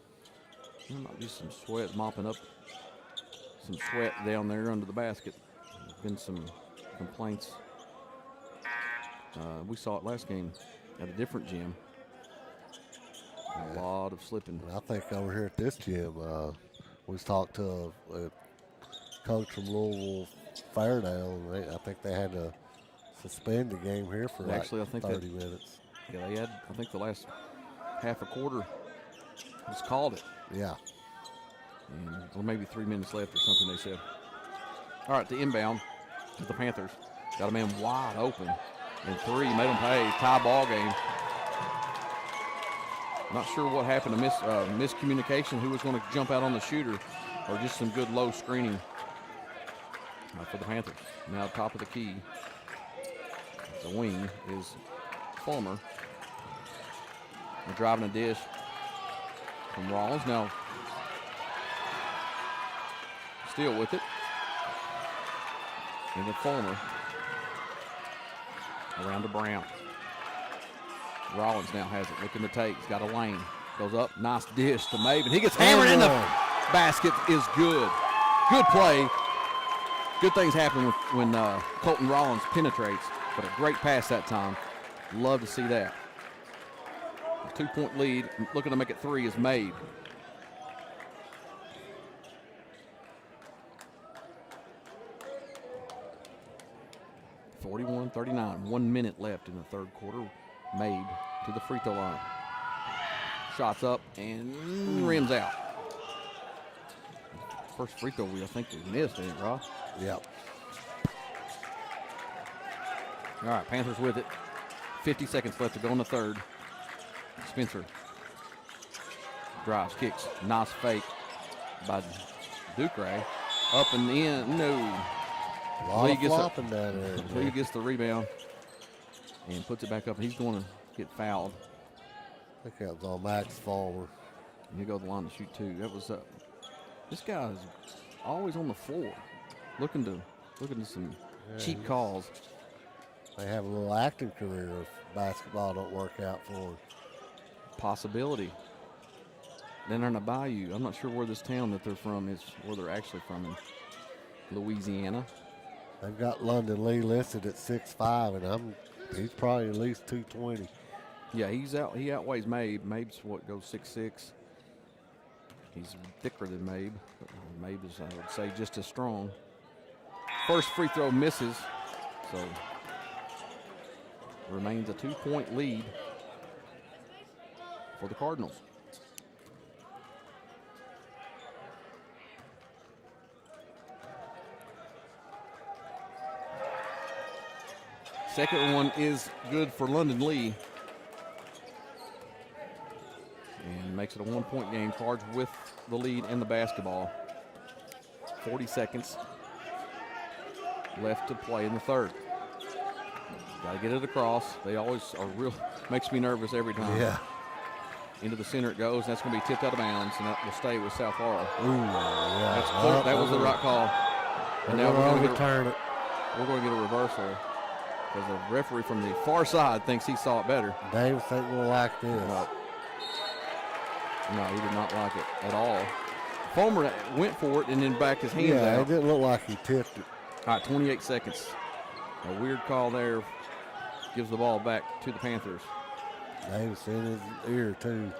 There might be some sweat mopping up, some sweat down there under the basket. There's been some complaints. We saw it last game at a different gym. A lot of slipping. I think over here at this gym, we talked to a coach from Louisville Fairdale, and I think they had to suspend the game here for Actually, like I think 30 minutes. Yeah, they had, I think the last half a quarter just called it. Yeah. Or maybe 3 minutes left or something, they said. All right, the inbound to the Panthers. Got a man wide open. And 3, made them pay. Tie ball game. Not sure what happened to miscommunication, who was going to jump out on the shooter, or just some good low screening for the Panthers. Now top of the key. The wing is Fulmer. They're driving a dish from Rollins. Now Steele with it. Into Fulmer. Around to Brown. Rollins now has it, looking to take. He's got a lane. Goes up, nice dish to Mabe, and he gets hammered in the basket. Is good. Good play. Good things happen when Colton Rollins penetrates, but a great pass that time. Love to see that. A 2-point lead, looking to make it 3 is Mabe. (41-39). 1 minute left in the third quarter. Mabe to the free throw line. Shots up and rims out. First free throw I think we missed, ain't it, Ross? Yep. All right, Panthers with it. 50 seconds left to go in the third. Spencer drives, kicks, nice fake by Ducre. Up and in, no. A lot of flopping down there. Lee gets the rebound and puts it back up. He's going to get fouled. I think that was on Max Fulmer. And he'll go to the line to shoot 2. That was this guy is always on the floor, looking to some cheap calls. They have a little acting career if basketball don't work out for them. Possibility. they're in a bayou. I'm not sure where this town that they're from is, where they're actually from in Louisiana. They've got London Lee listed at 6'5", and he's probably at least 220. Yeah, he outweighs Mabe. Mabe's what goes 6'6". He's thicker than Mabe. But Mabe is, I would say, just as strong. First free throw misses, so remains a 2-point lead for the Cardinals. Second one is good for London Lee. And makes it a 1-point game. Cards with the lead and the basketball. 40 seconds left to play in the third. Got to get it across. They always are real, makes me nervous every time. Yeah. Into the center it goes. That's going to be tipped out of bounds, and that will stay with South Laurel. Ooh, yeah. That's clear. That was the right call. And now we're going to return it. We're going to get a reversal because the referee from the far side thinks he saw it better. Davis ain't going to like this. No, he did not like it at all. Fulmer went for it and then backed his hands out. Yeah, it didn't look like he tipped it. All right, 28 seconds. A weird call there. Gives the ball back to the Panthers. Davis in his ear, too.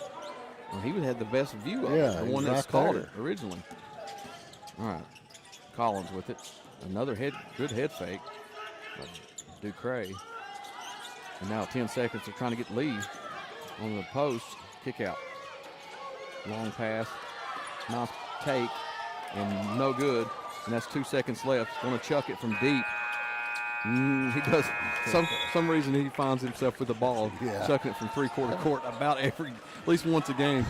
Well, he had the best view of Yeah, it, the one he's that's right called there. it originally. All right, Collins with it. Another good head fake. Ducray. And now 10 seconds. They're trying to get Lee on the post. Kick out. Long pass. Nice take. And no good. And that's 2 seconds left. Going to chuck it from deep. He does. Some reason he finds himself with the ball, chucking it from three-quarter court at least once a game.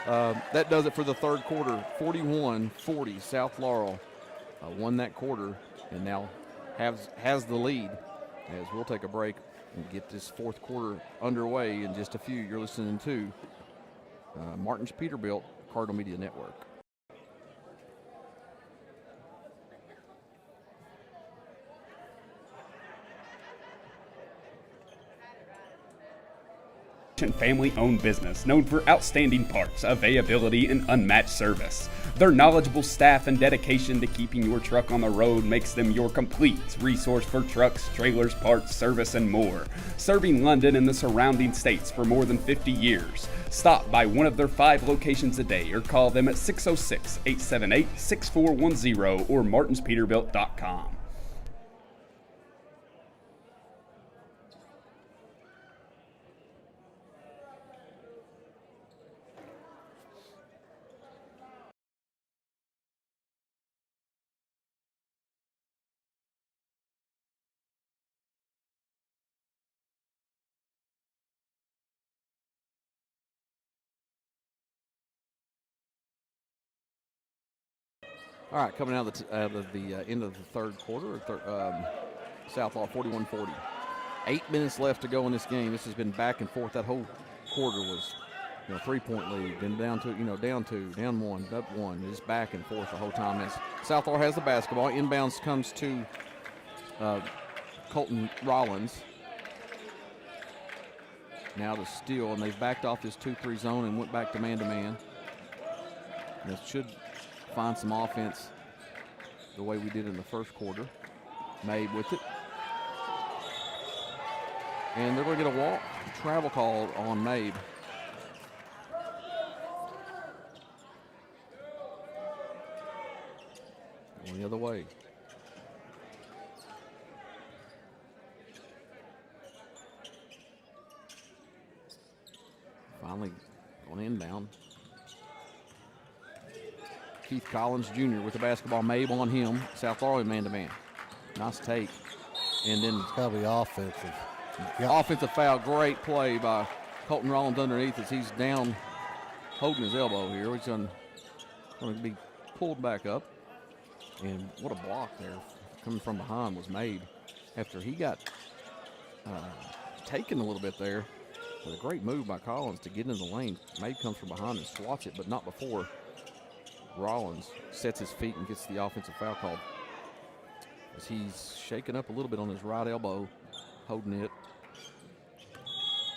That does it for the third quarter. 41-40. South Laurel won that quarter and now has the lead. As we'll take a break and get this fourth quarter underway in just a few. You're listening to Martin's Peterbilt Cardinal Media Network. Family-owned business known for outstanding parts, availability, and unmatched service. Their knowledgeable staff and dedication to keeping your truck on the road makes them your complete resource for trucks, trailers, parts, service, and more. Serving London and the surrounding states for more than 50 years. Stop by one of their 5 locations a day or call them at 606-878-6410 or martinspeterbilt.com. All right, coming out of the end of the third quarter, South Law 41-40. 8 minutes left to go in this game. This has been back and forth. That whole quarter was, 3-point lead, then down to, down 2, down 1, up 1. Just back and forth the whole time. As South Law has the basketball. Inbounds comes to Colton Rollins. Now to steal, and they've backed off this 2-3 zone and went back to man-to-man. That should find some offense the way we did in the first quarter. Mabe with it. And they're going to get a travel call on Mabe. Going the other way. Finally on inbound. Keith Collins Jr. with the basketball. Mabe on him. South Laurel man-to-man. Nice take. And then It's got to be offensive. offensive foul. Great play by Colton Rollins underneath as he's down holding his elbow here. He's going to be pulled back up. And what a block there coming from behind was made after he got taken a little bit there. With a great move by Collins to get in the lane. Mabe comes from behind and swats it, but not before Rollins sets his feet and gets the offensive foul called. As he's shaking up a little bit on his right elbow, holding it.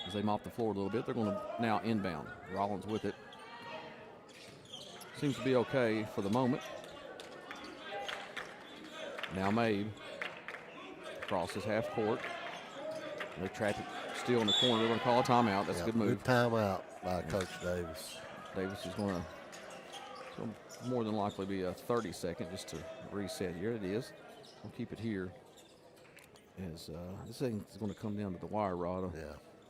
As they mop the floor a little bit, they're going to now inbound. Rollins with it. seems to be okay for the moment. Now Mabe crosses half court. They trap it still in the corner. They're going to call a timeout. That's a good move. Good timeout by Coach Davis. Davis is going to more than likely be a 30-second just to reset. Here it is. We'll keep it here. As this thing is going to come down to the wire rod. Yeah.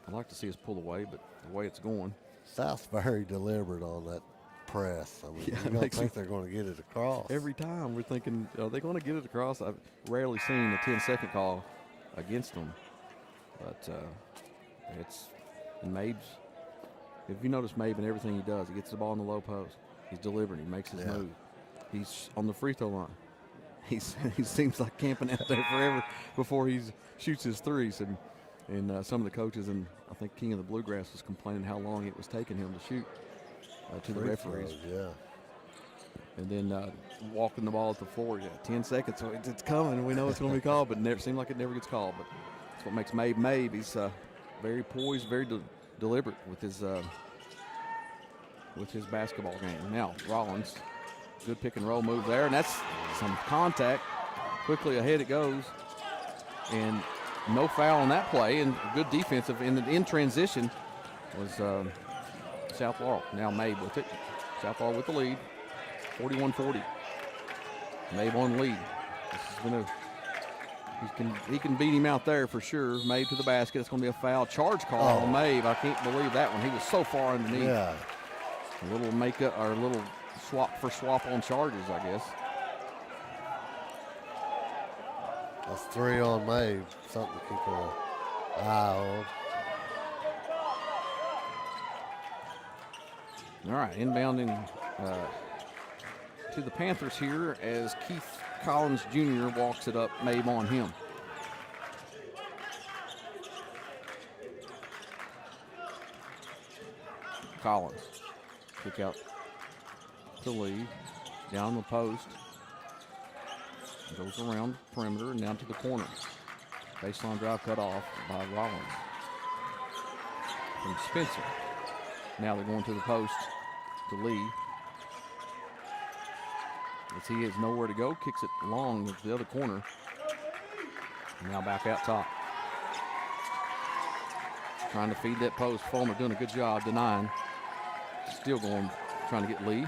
I'd like to see us pull away, but the way it's going. South's very deliberate on that press. I mean, Yeah, you don't think they're going to get it across. Every time we're thinking, are they going to get it across? I've rarely seen a 10-second call against them. But and Mabe's, if you notice Mabe and everything he does, he gets the ball in the low post. He's deliberate. He makes his move. He's on the free throw line. He seems like camping out there forever before he shoots his threes. And some of the coaches, and I think King of the Bluegrass was complaining how long it was taking him to shoot to the referees. Yeah. And then walking the ball at the floor, 10 seconds, so it's coming. We know it's going to be called, but it seems like it never gets called. But that's what makes Mabe Mabe. He's very poised, very deliberate with his basketball game. Now Rollins, good pick and roll move there, and that's some contact. Quickly ahead it goes, and no foul on that play, and good defensive in transition was South Laurel. Now Mabe with it. South Laurel with the lead, 41-40. Mabe on lead. This is gonna. He can beat him out there for sure. Mabe to the basket. It's going to be a foul. Charge call on Mabe. I can't believe that one. He was so far underneath. Yeah. A little makeup or a little swap on charges, I guess. That's 3 on Mabe. Something to keep an eye on. All right, inbounding to the Panthers here as Keith Collins Jr. walks it up. Mabe on him. Collins. Kick out to Lee. Down the post. Goes around the perimeter and down to the corner. Baseline drive cut off by Rollins. From Spencer. Now they're going to the post to Lee. As he has nowhere to go, kicks it long to the other corner. Now back out top. Trying to feed that post. Fulmer doing a good job denying. Still going, trying to get Lee.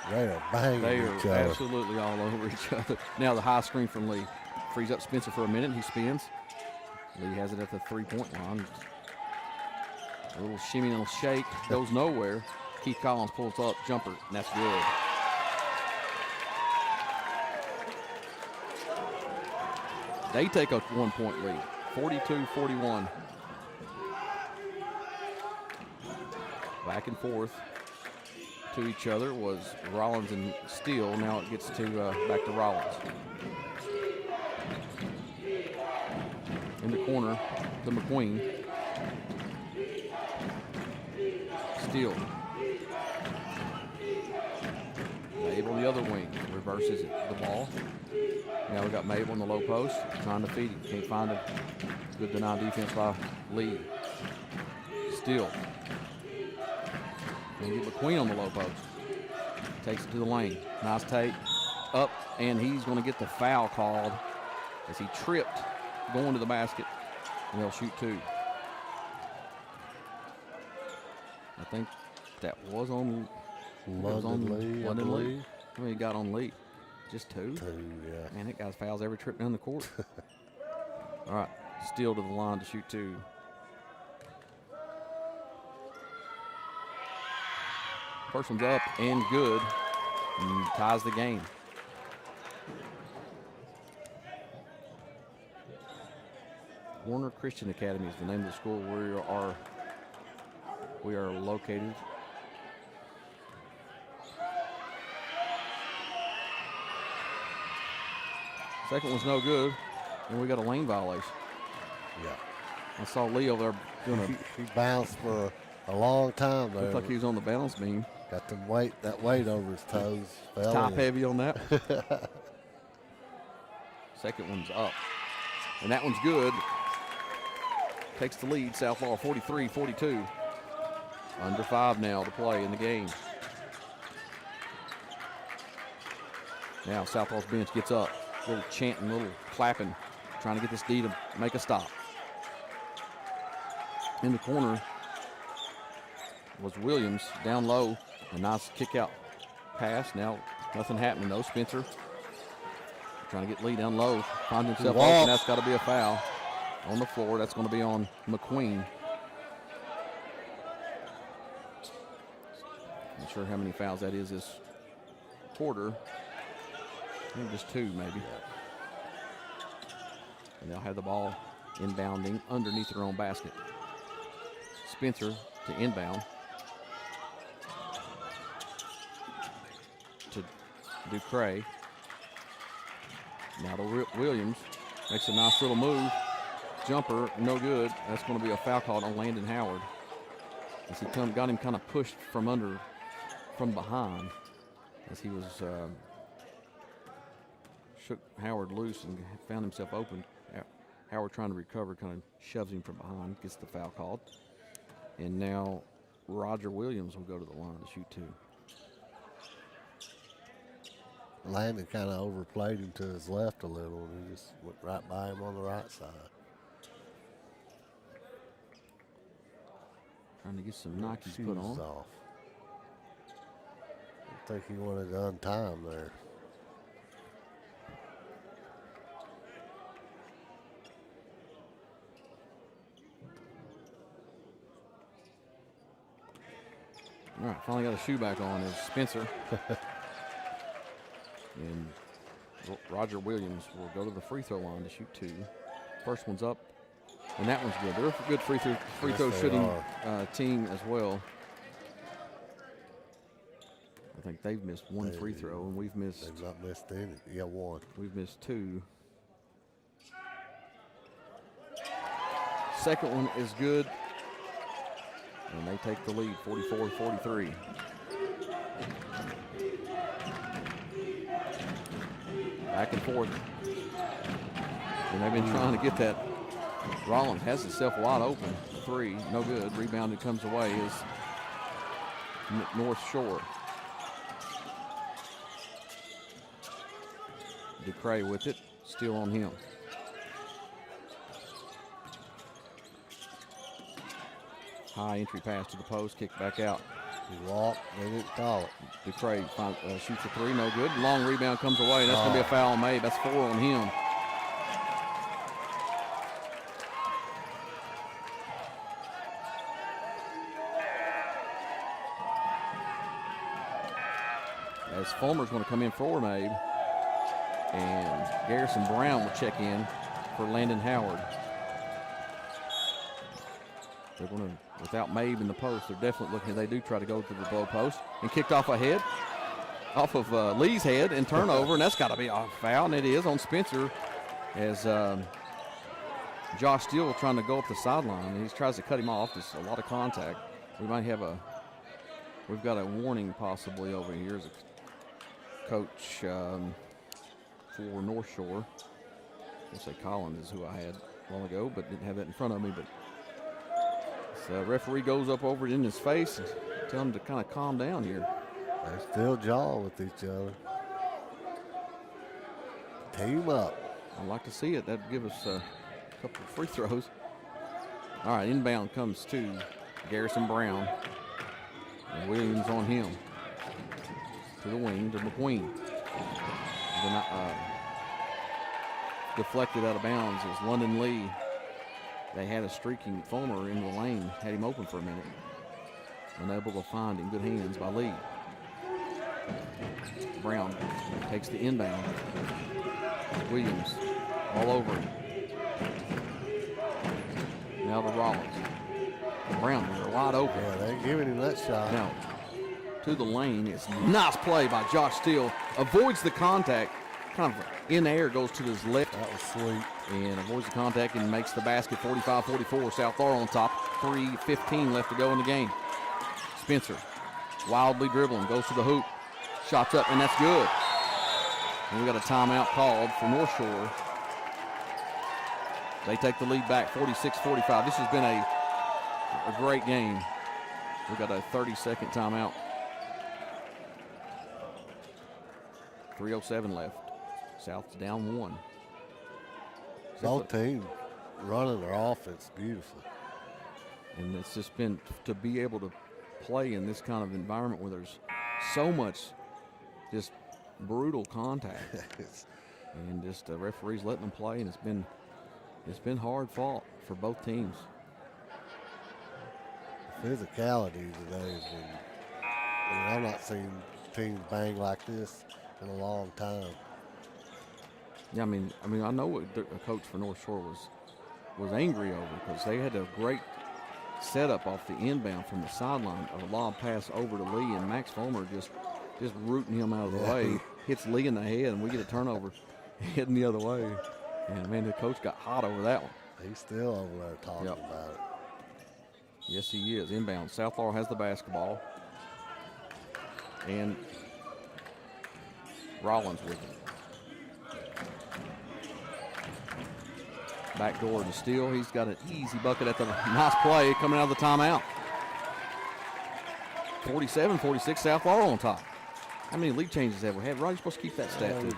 They are banging They each are other. absolutely all over each other. Now the high screen from Lee. Frees up Spencer for a minute. He spins. Lee has it at the three-point line. A little shimmy, little shake. Goes nowhere. Keith Collins pulls up. Jumper. And that's good. They take a 1-point lead. 42-41. Back and forth to each other was Rollins and Steele. Now it gets to back to Rollins. In the corner, the McQueen. Steele. Mabe on the other wing. Reverses the ball. Now we got Mabe on the low post. Trying to feed him. Can't find a good deny defense by Lee. Steele. Can get McQueen on the low post. Takes it to the lane. Nice take. Up, and he's going to get the foul called as he tripped going to the basket, and they'll shoot 2. I think that was on London Lee, I Lee. believe. I mean, he got on Lee. Just 2? 2, yeah. Man, that guy's fouls every trip down the court. All right, Steele to the line to shoot 2. First one's up and good, and ties the game. Warner Christian Academy is the name of the school where we are located. Second one's no good, and we got a lane violation. Yeah. I saw Lee over there doing He bounced for a long time there. looked like he was on the balance beam. Got that weight over his toes. Fell Top in. heavy on that. Second one's up, and that one's good. Takes the lead, South Laurel 43-42. Under 5 now to play in the game. Now Southall's bench gets up, a little chanting, a little clapping, trying to get this D to make a stop. In the corner was Williams, down low, a nice kick out pass. Now nothing happening though. Spencer trying to get Lee down low, finds himself open. That's got to be a foul on the floor. That's going to be on McQueen. Not sure how many fouls that is this quarter. I think just 2 maybe. And they'll have the ball inbounding underneath their own basket. Spencer to inbound. To Ducray. Now to Williams. Makes a nice little move. Jumper, no good. That's going to be a foul called on Landon Howard. As he got him kind of pushed from behind. As he was shook Howard loose and found himself open. Howard trying to recover, kind of shoves him from behind, gets the foul called. And now Roger Williams will go to the line to shoot 2. Landon kind of overplayed him to his left a little, and he just went right by him on the right side. Trying to get some Nikes put on. Off. I think he wanted to untime there. All right, finally got a shoe back on is Spencer. And Roger Williams will go to the free throw line to shoot 2. First one's up, and that one's good. They're a good free throw shooting team as well. I think they've missed 1 free throw, and we've missed. They've not missed any. Yeah, 1. We've missed 2. Second one is good, and they take the lead, 44-43. Back and forth. And they've been trying to get that. Rollins has himself wide open. 3, no good. Rebounded comes away is North Shore. Ducray with it, still on him. High entry pass to the post, kick back out. He walked, they didn't call it. Ducray shoots a 3, no good. Long rebound comes away. That's going to be a foul made. That's 4 on him. As Fulmer's going to come in for Mabe. And Garrison Brown will check in for Landon Howard. They're going to, without Mabe in the post, they're definitely looking. They do try to go to the low post and kicked off ahead, off of Lee's head and turnover, and that's got to be a foul, and it is on Spencer as Josh Steele trying to go up the sideline, and he tries to cut him off. There's a lot of contact. We might have we've got a warning possibly over here as a coach for North Shore. I'll say Collins is who I had a while ago, but didn't have that in front of me. But the referee goes up over it in his face and tell him to kind of calm down here. They're still jawing with each other. Team up. I'd like to see it. That'd give us a couple of free throws. All right, inbound comes to Garrison Brown. And Williams on him. To the wing, to McQueen. Deflected out of bounds is London Lee. They had a streaking Fulmer in the lane, had him open for a minute. Unable to find him. Good hands by Lee. Brown takes the inbound. Williams all over him. Now to Rollins. Brown, they're wide open. Yeah, they're giving him that shot. Now to the lane. It's nice play by Josh Steele. Avoids the contact. Kind of in the air, goes to his left. That was sweet. And avoids the contact and makes the basket 45-44. South Laurel on top. 3:15 left to go in the game. Spencer wildly dribbling, goes to the hoop. Shots up, and that's good. And we got a timeout called for North Shore. They take the lead back 46-45. This has been a great game. We got a 30-second timeout. 3:07 left. South's down 1. Both teams running their offense beautifully. And it's just been to be able to play in this kind of environment where there's so much just brutal contact. And just the referees letting them play, and it's been hard fought for both teams. Physicality today has been, I've not seen teams bang like this in a long time. Yeah, I mean, I know what a coach for North Shore was angry over, because they had a great setup off the inbound from the sideline, a lob pass over to Lee, and Max Fulmer just rooting him out of the way, hits Lee in the head, and we get a turnover heading the other way. And man, the coach got hot over that one. He's still over there talking about it. Yes, he is. Inbound. South Laurel has the basketball. And Rollins with it. Backdoor to steal. He's got an easy bucket at the nice play coming out of the timeout. 47-46, South Laurel on top. How many lead changes have we had? Roger's supposed to keep that stat, too.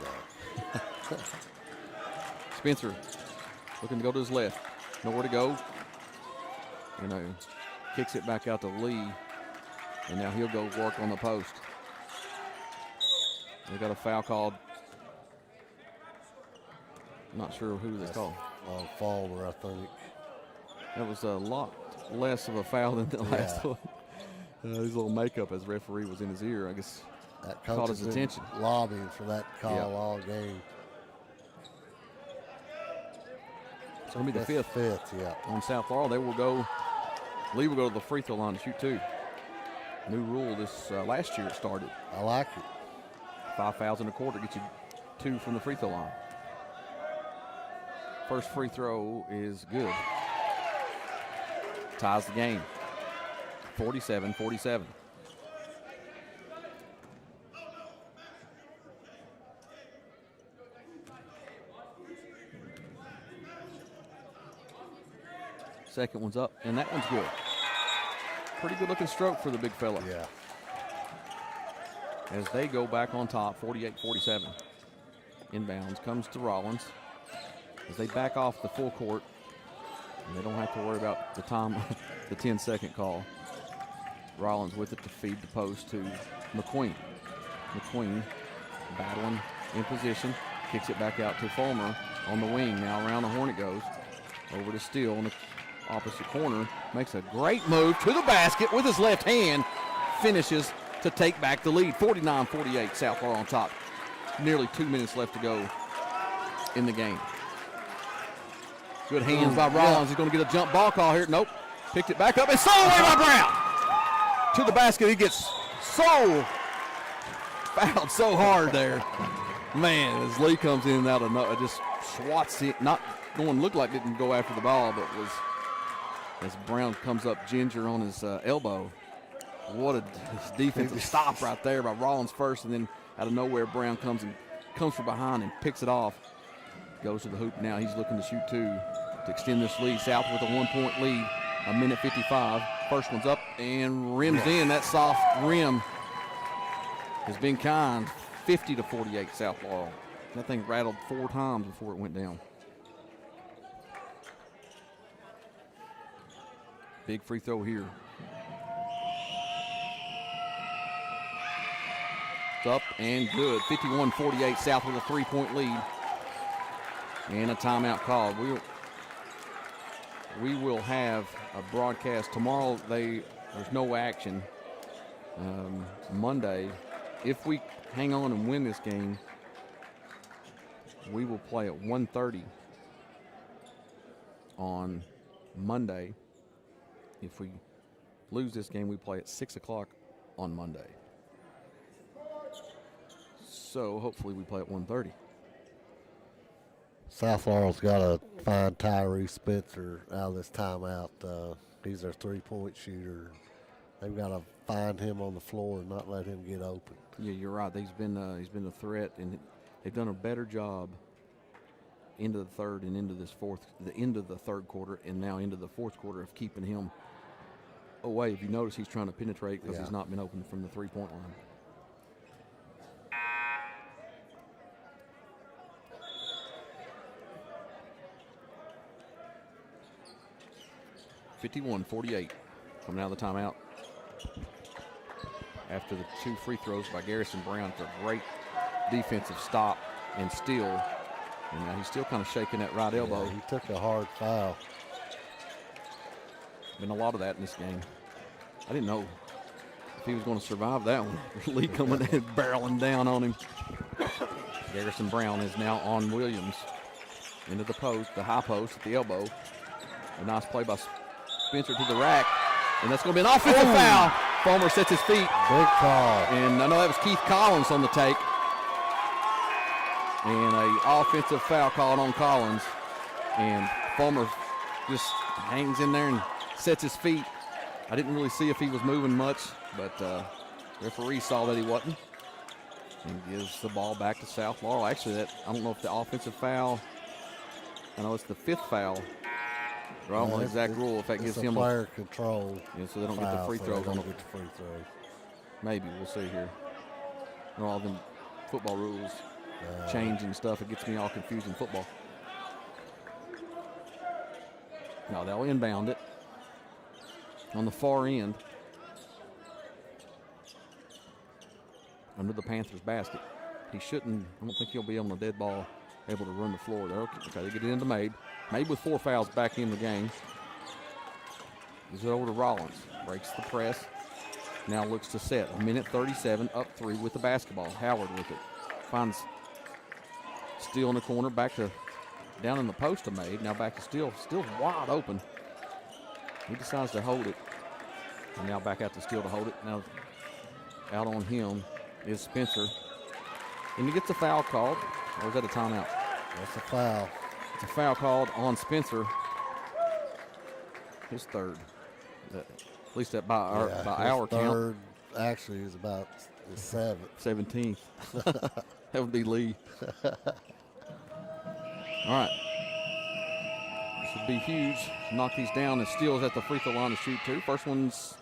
Spencer looking to go to his left. Nowhere to go. Kicks it back out to Lee. And now he'll go work on the post. They got a foul called. I'm not sure who they called. Fulmer, I think. That was a lot less of a foul than the last one. His little makeup as referee was in his ear, I guess. That coach caught his has been attention. Lobbying for that call all game. So it'll be the fifth. Yeah. On South Laurel. They will go. Lee will go to the free throw line to shoot 2. New rule this last year it started. I like it. 5 fouls in a quarter gets you 2 from the free throw line. First free throw is good. Ties the game. 47-47. Second one's up, and that one's good. Pretty good looking stroke for the big fella. Yeah. As they go back on top, 48-47. Inbounds comes to Rollins. As they back off the full court, and they don't have to worry about the time, the 10-second call. Rollins with it to feed the post to McQueen. McQueen battling in position, kicks it back out to Fulmer on the wing. Now around the horn it goes. Over to Steele in the opposite corner. Makes a great move to the basket with his left hand. Finishes to take back the lead. 49-48, South Laurel on top. Nearly 2 minutes left to go in the game. Good hands by Rollins. He's going to get a jump ball call here. Nope. Picked it back up and stolen away by Brown. To the basket. He gets so fouled so hard there. Man, as Lee comes in and out of nowhere, just swats it. Not going to look like didn't go after the ball, but was as Brown comes up ginger on his elbow. What a defensive stop right there by Rollins first, and then out of nowhere Brown comes from behind and picks it off. Goes to the hoop now. He's looking to shoot 2 to extend this lead. South with a 1-point lead. A minute 55. First one's up and rims in. That soft rim has been kind. 50-48 South Laurel. That thing rattled 4 times before it went down. Big free throw here. It's up and good. 51-48 South with a 3-point lead. And a timeout called. We will have a broadcast tomorrow. There's no action. Monday, if we hang on and win this game, we will play at 1:30 on Monday. If we lose this game, we play at 6 o'clock on Monday. So hopefully we play at 1:30. South Laurel's got to find Tyree Spencer out of this timeout. He's their 3-point shooter. They've got to find him on the floor and not let him get open. Yeah, you're right. He's been a threat, and they've done a better job into the third and into the end of the third quarter, and now into the fourth quarter of keeping him away. If you notice, he's trying to penetrate because he's not been open from the 3-point line. 51-48. Coming out of the timeout. After the 2 free throws by Garrison Brown, it's a great defensive stop and steal. And now he's still kind of shaking that right elbow. Yeah, he took a hard foul. Been a lot of that in this game. I didn't know if he was going to survive that one. Lee coming in barreling down on him. Garrison Brown is now on Williams. Into the post, the high post at the elbow. A nice play by Spencer to the rack. And that's going to be an offensive foul. Fulmer sets his feet. Big call. And I know that was Keith Collins on the take. And an offensive foul called on Collins. And Fulmer just hangs in there and sets his feet. I didn't really see if he was moving much, but referee saw that he wasn't. And gives the ball back to South Laurel. Actually, I don't know if the offensive foul, I know it's the 5th foul. I don't know the exact rule if that gives him player control. Yeah, so they don't get the free throws on it. Throws. Maybe, we'll see here. And all them football rules change and stuff. It gets me all confused in football. Now they'll inbound it on the far end under the Panthers basket. He shouldn't, I don't think he'll be on the dead ball able to run the floor there. Okay, they get it into Mabe. Mabe with 4 fouls back in the game. Gives it over to Rollins. Breaks the press. Now looks to set. 1:37, up 3 with the basketball. Howard with it. Finds Steele in the corner. Back to down in the post to Mabe. Now back to Steele. Steele's wide open. He decides to hold it. And now back out to Steele to hold it. Now out on him is Spencer. And he gets a foul called. Or is that a timeout? That's a foul. It's a foul called on Spencer. His 3rd. At least that by our count. 3rd actually is about the 7th. 17th. That would be Lee. All right. This would be huge. Knock these down, and Steele's at the free throw line to shoot 2. First one's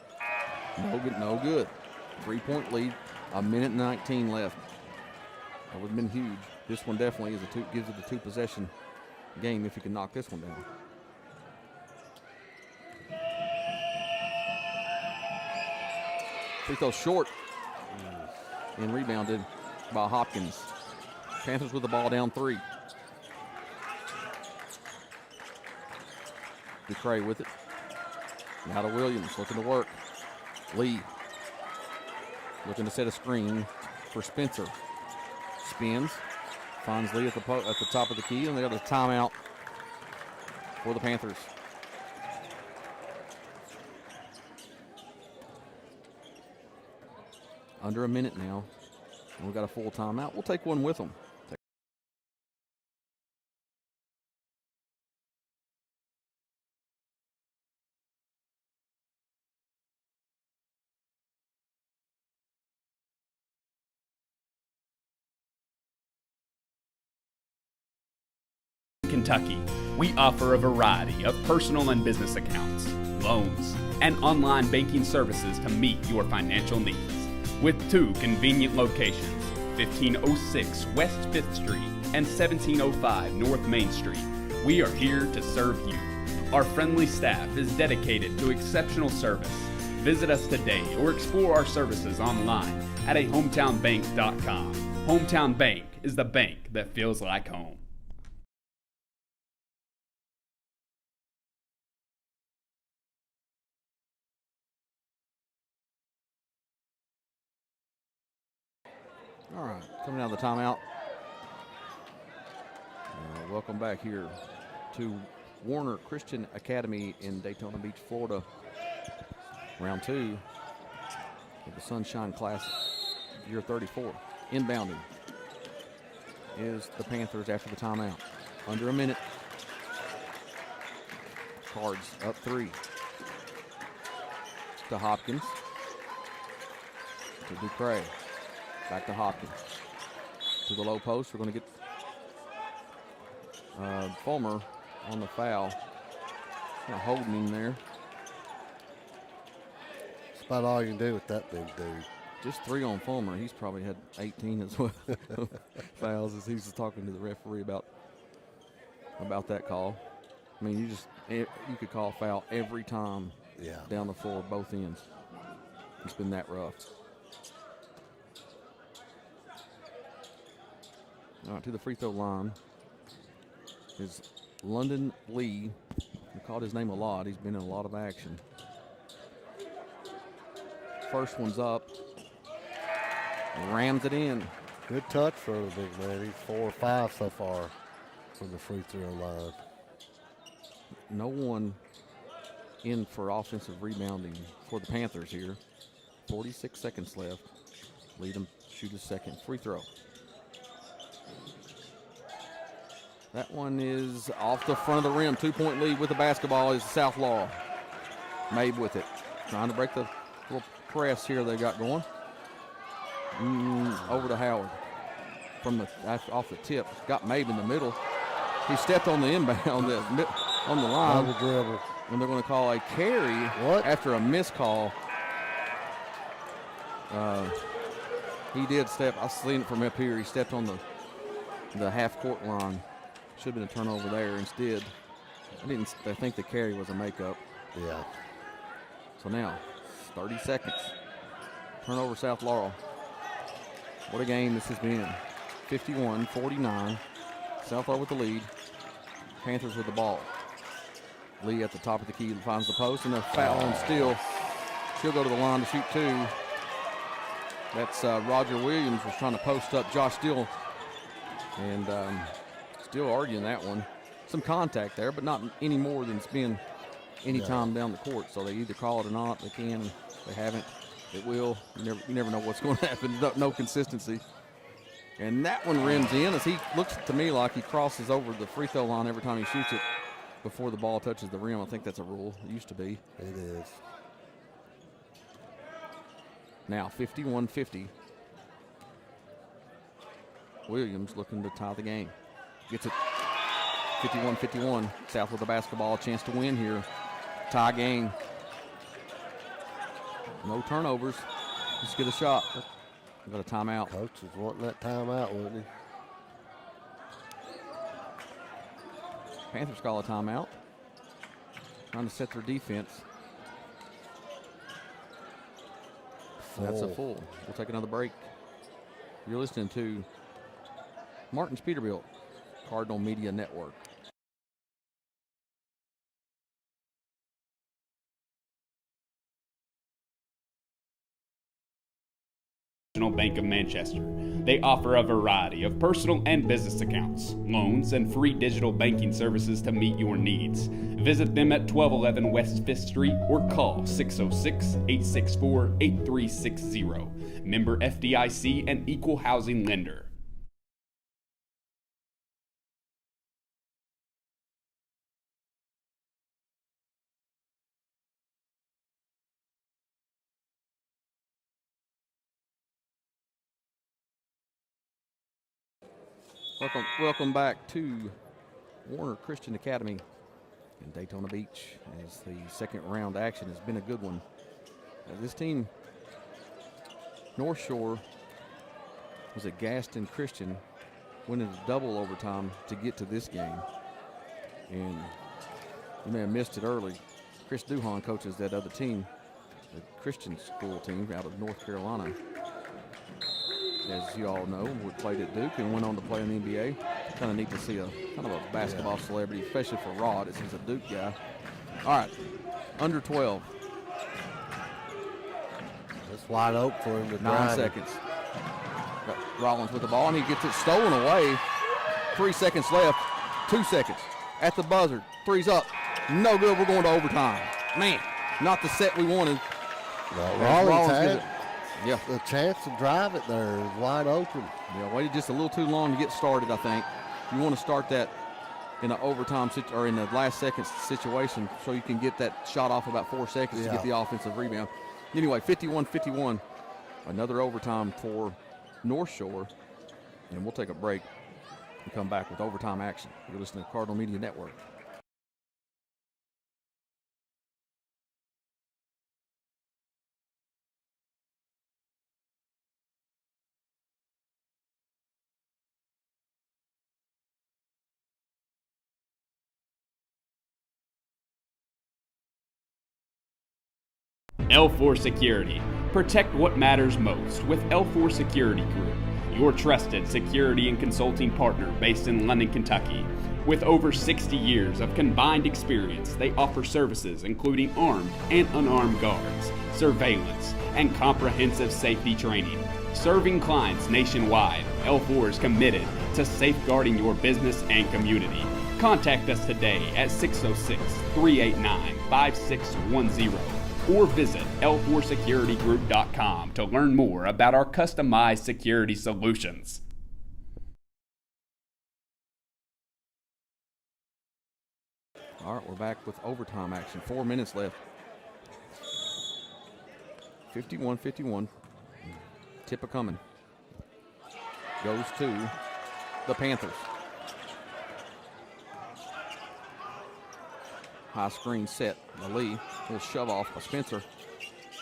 no good. 3-point lead. 1:19 left. That would have been huge. This one definitely gives it a 2-possession game if you can knock this one down. Free throw short and rebounded by Hopkins. Panthers with the ball down 3. DeCray with it. Now to Williams, looking to work. Lee looking to set a screen for Spencer. Spins, finds Lee at the top of the key, and they got a timeout for the Panthers. Under a minute now, and we've got a full timeout. We'll take one with them. Kentucky, we offer a variety of personal and business accounts, loans, and online banking services to meet your financial needs. With 2 convenient locations, 1506 West 5th Street and 1705 North Main Street, we are here to serve you. Our friendly staff is dedicated to exceptional service. Visit us today or explore our services online at hometownbank.com. Hometown Bank is the bank that feels like home. All right, coming out of the timeout. Welcome back here to Warner Christian Academy in Daytona Beach, Florida. Round 2 of the Sunshine Classic, year 34. Inbounding is the Panthers after the timeout. Under a minute. Cards up 3. To Hopkins. To Ducray. Back to Hopkins. To the low post. We're going to get Fulmer on the foul. Kind of holding him there. That's about all you can do with that big dude. Just 3 on Fulmer. He's probably had 18 as well. Fouls as he was talking to the referee about that call. I mean, you could call a foul every time down the floor, both ends. It's been that rough. All right, to the free throw line is London Lee. We called his name a lot. He's been in a lot of action. First one's up. Rams it in. Good touch for the big man. He's 4 or 5 so far from the free throw line. No one in for offensive rebounding for the Panthers here. 46 seconds left. Lead them shoot a second free throw. That one is off the front of the rim. 2-point lead with the basketball is South Laurel. Mabe with it. Trying to break the little press here they got going. Over to Howard. Off the tip. Got Mabe in the middle. He stepped on the inbound on the line. Double dribble. And they're going to call a carry after a missed call. He did step. I've seen it from up here. He stepped on the half-court line. Should have been a turnover there. Instead, I think the carry was a makeup. Yeah. So now, 30 seconds. Turnover South Laurel. What a game this has been. 51-49. South Laurel with the lead. Panthers with the ball. Lee at the top of the key finds the post, and a foul and steal. She'll go to the line to shoot 2. That's Roger Williams was trying to post up Josh Steele. And still arguing that one. Some contact there, but not any more than it's been any time down the court. So they either call it or not. They can. They haven't. It will. You never know what's going to happen. No consistency. And that one rims in as he looks to me like he crosses over the free throw line every time he shoots it before the ball touches the rim. I think that's a rule. It used to be. It is. Now 51-50. Williams looking to tie the game. Gets it 51-51. South with the basketball. Chance to win here. Tie game. No turnovers. Just get a shot. Got a timeout. Coach was wanting that timeout, wasn't he? Panthers call a timeout. Trying to set their defense. That's a full. We'll take another break. You're listening to Martin's Peterbilt, Cardinal Media Network. Bank of Manchester. They offer a variety of personal and business accounts, loans, and free digital banking services to meet your needs. Visit them at 1211 West 5th Street or call 606-864-8360. Member FDIC and equal housing lender. Welcome back to Warner Christian Academy in Daytona Beach as the second round action has been a good one. This team, North Shore, was at Gaston Christian, winning a double overtime to get to this game. And you may have missed it early. Chris Duhon coaches that other team, the Christian school team out of North Carolina. As you all know, we played at Duke and went on to play in the NBA. Kind of neat to see a basketball celebrity, especially for Rod, as he's a Duke guy. All right, under 12. It's wide open for him to 9 seconds. Got Rollins with the ball, and he gets it stolen away. 3 seconds left. 2 seconds. At the buzzer. Three's up. No good. We're going to overtime. Man, not the set we wanted. Rollins had it. Yeah. The chance to drive it there is wide open. Yeah, waited just a little too long to get started, I think. You want to start that in an overtime or in the last second situation so you can get that shot off about 4 seconds to get the offensive rebound. Anyway, 51-51. Another overtime for North Shore. And we'll take a break and come back with overtime action. You're listening to Cardinal Media Network. L4 Security. Protect what matters most with L4 Security Group, your trusted security and consulting partner based in London, Kentucky. With over 60 years of combined experience, they offer services including armed and unarmed guards, surveillance, and comprehensive safety training. Serving clients nationwide, L4 is committed to safeguarding your business and community. Contact us today at 606-389-5610 or visit l4securitygroup.com to learn more about our customized security solutions. All right, we're back with overtime action. 4 minutes left. 51-51. Tip of coming. Goes to the Panthers. High screen set by Lee. Little shove off by Spencer.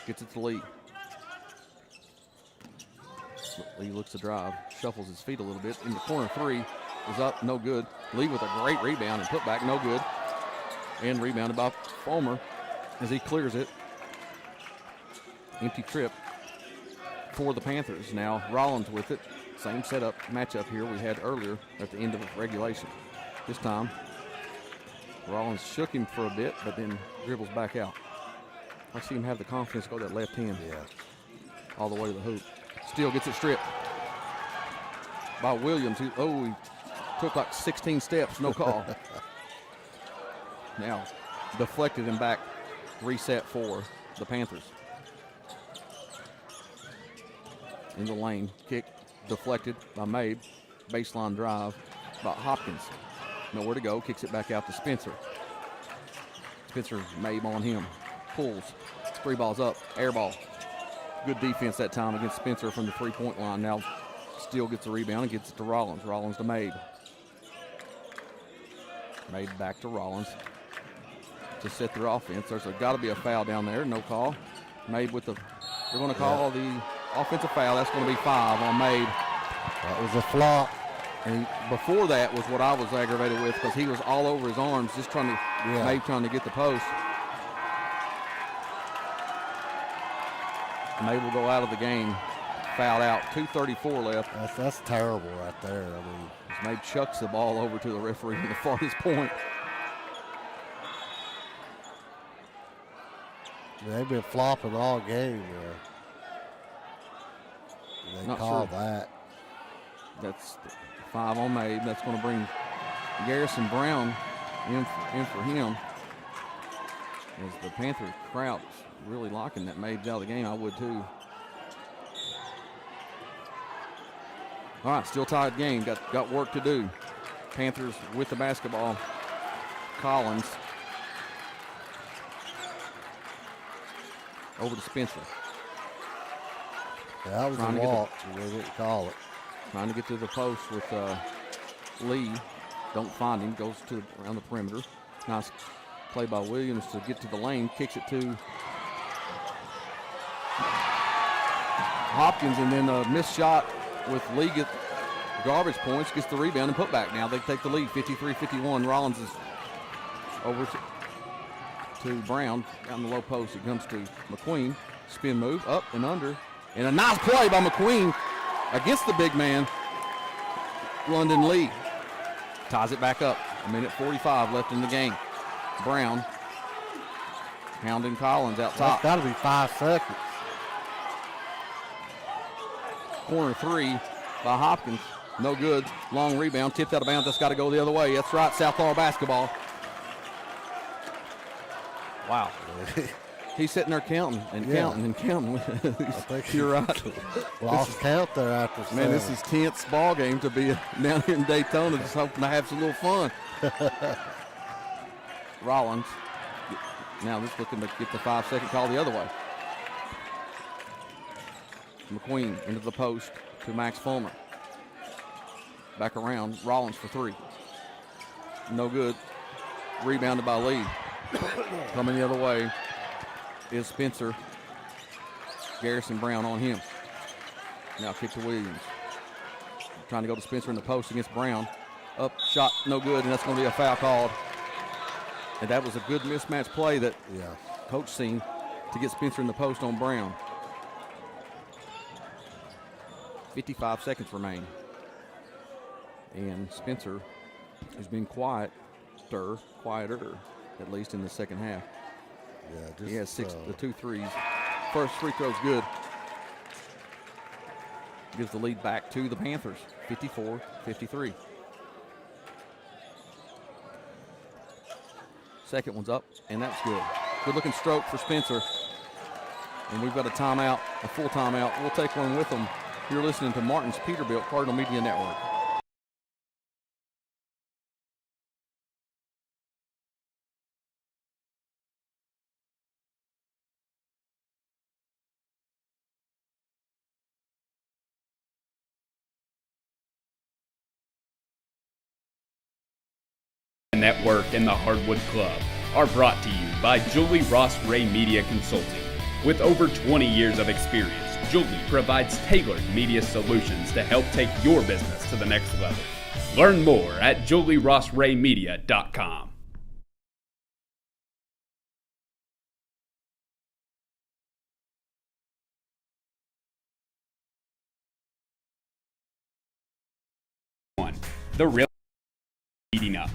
Gets it to Lee. Lee looks to drive. Shuffles his feet a little bit. In the corner three is up. No good. Lee with a great rebound and put back. No good. And rebounded by Fulmer as he clears it. Empty trip for the Panthers. Now Rollins with it. Same setup matchup here we had earlier at the end of regulation. This time Rollins shook him for a bit, but then dribbles back out. I see him have the confidence to go that left hand. Yeah. All the way to the hoop. Still gets it stripped by Williams. He took like 16 steps, no call. Now deflected him back, reset for the Panthers. In the lane, kick deflected by Mabe. Baseline drive by Hopkins. Nowhere to go, kicks it back out to Spencer. Spencer, Mabe on him, pulls, three balls up, air ball. Good defense that time against Spencer from the three-point line. Now still gets the rebound and gets it to Rollins. Rollins to Mabe. Mabe back to Rollins to set their offense. There's got to be a foul down there, no call. Mabe with they're going to call the offensive foul. That's going to be 5 on Mabe. That was a flop. And before that was what I was aggravated with because he was all over his arms just trying to, Mabe trying to get the post. Mabe will go out of the game, fouled out, 2:34 left. That's terrible right there. I mean, Mabe chucks the ball over to the referee in the farthest point. they've been flopping all game there. They Not call sure. that. That's 5 on Mabe. That's going to bring Garrison Brown in for him. As the Panther crowd's really liking that Mabe's out of the game, I would too. All right, still tied game. Got work to do. Panthers with the basketball. Collins over to Spencer. Yeah, that was Trying a to get walk. They didn't call it. Trying to get to the post with Lee. Don't find him. Goes to around the perimeter. Nice play by Williams to get to the lane. Kicks it to Hopkins, and then a missed shot with Lee get garbage points. Gets the rebound and put back. Now they take the lead, 53-51. Rollins is over to Brown down the low post. It comes to McQueen. Spin move up and under, and a nice play by McQueen against the big man, London Lee. Ties it back up. 1:45 left in the game. Brown hounding Collins out top. That's got to be 5 seconds. Corner three by Hopkins. No good. Long rebound. Tipped out of bounds. That's got to go the other way. That's right. South Laurel basketball. Wow. He's sitting there counting and counting and counting. I think You're right. Lost count there after 7. Man, this is tense ball game to be down here in Daytona, just hoping to have some little fun. Rollins now just looking to get the 5-second call the other way. McQueen into the post to Max Fulmer. Back around, Rollins for 3. No good. Rebounded by Lee. Coming the other way is Spencer. Garrison Brown on him. Now kick to Williams. Trying to go to Spencer in the post against Brown. Up, shot, no good, and that's going to be a foul called. And that was a good mismatch play that Coach seen. to get Spencer in the post on Brown. 55 seconds remain. And Spencer has been quieter, at least in the second half. Yeah, He has the 2 threes. First free throw's good. Gives the lead back to the Panthers, 54-53. Second one's up, and that's good. Good looking stroke for Spencer. And we've got a timeout, a full timeout. We'll take one with them. You're listening to Martin's Peterbilt Cardinal Media Network. Network and the Hardwood Club are brought to you by Julie Ross Ray Media Consulting. With over 20 years of experience, Julie provides tailored media solutions to help take your business to the next level. Learn more at julierossraymedia.com. The real heating up.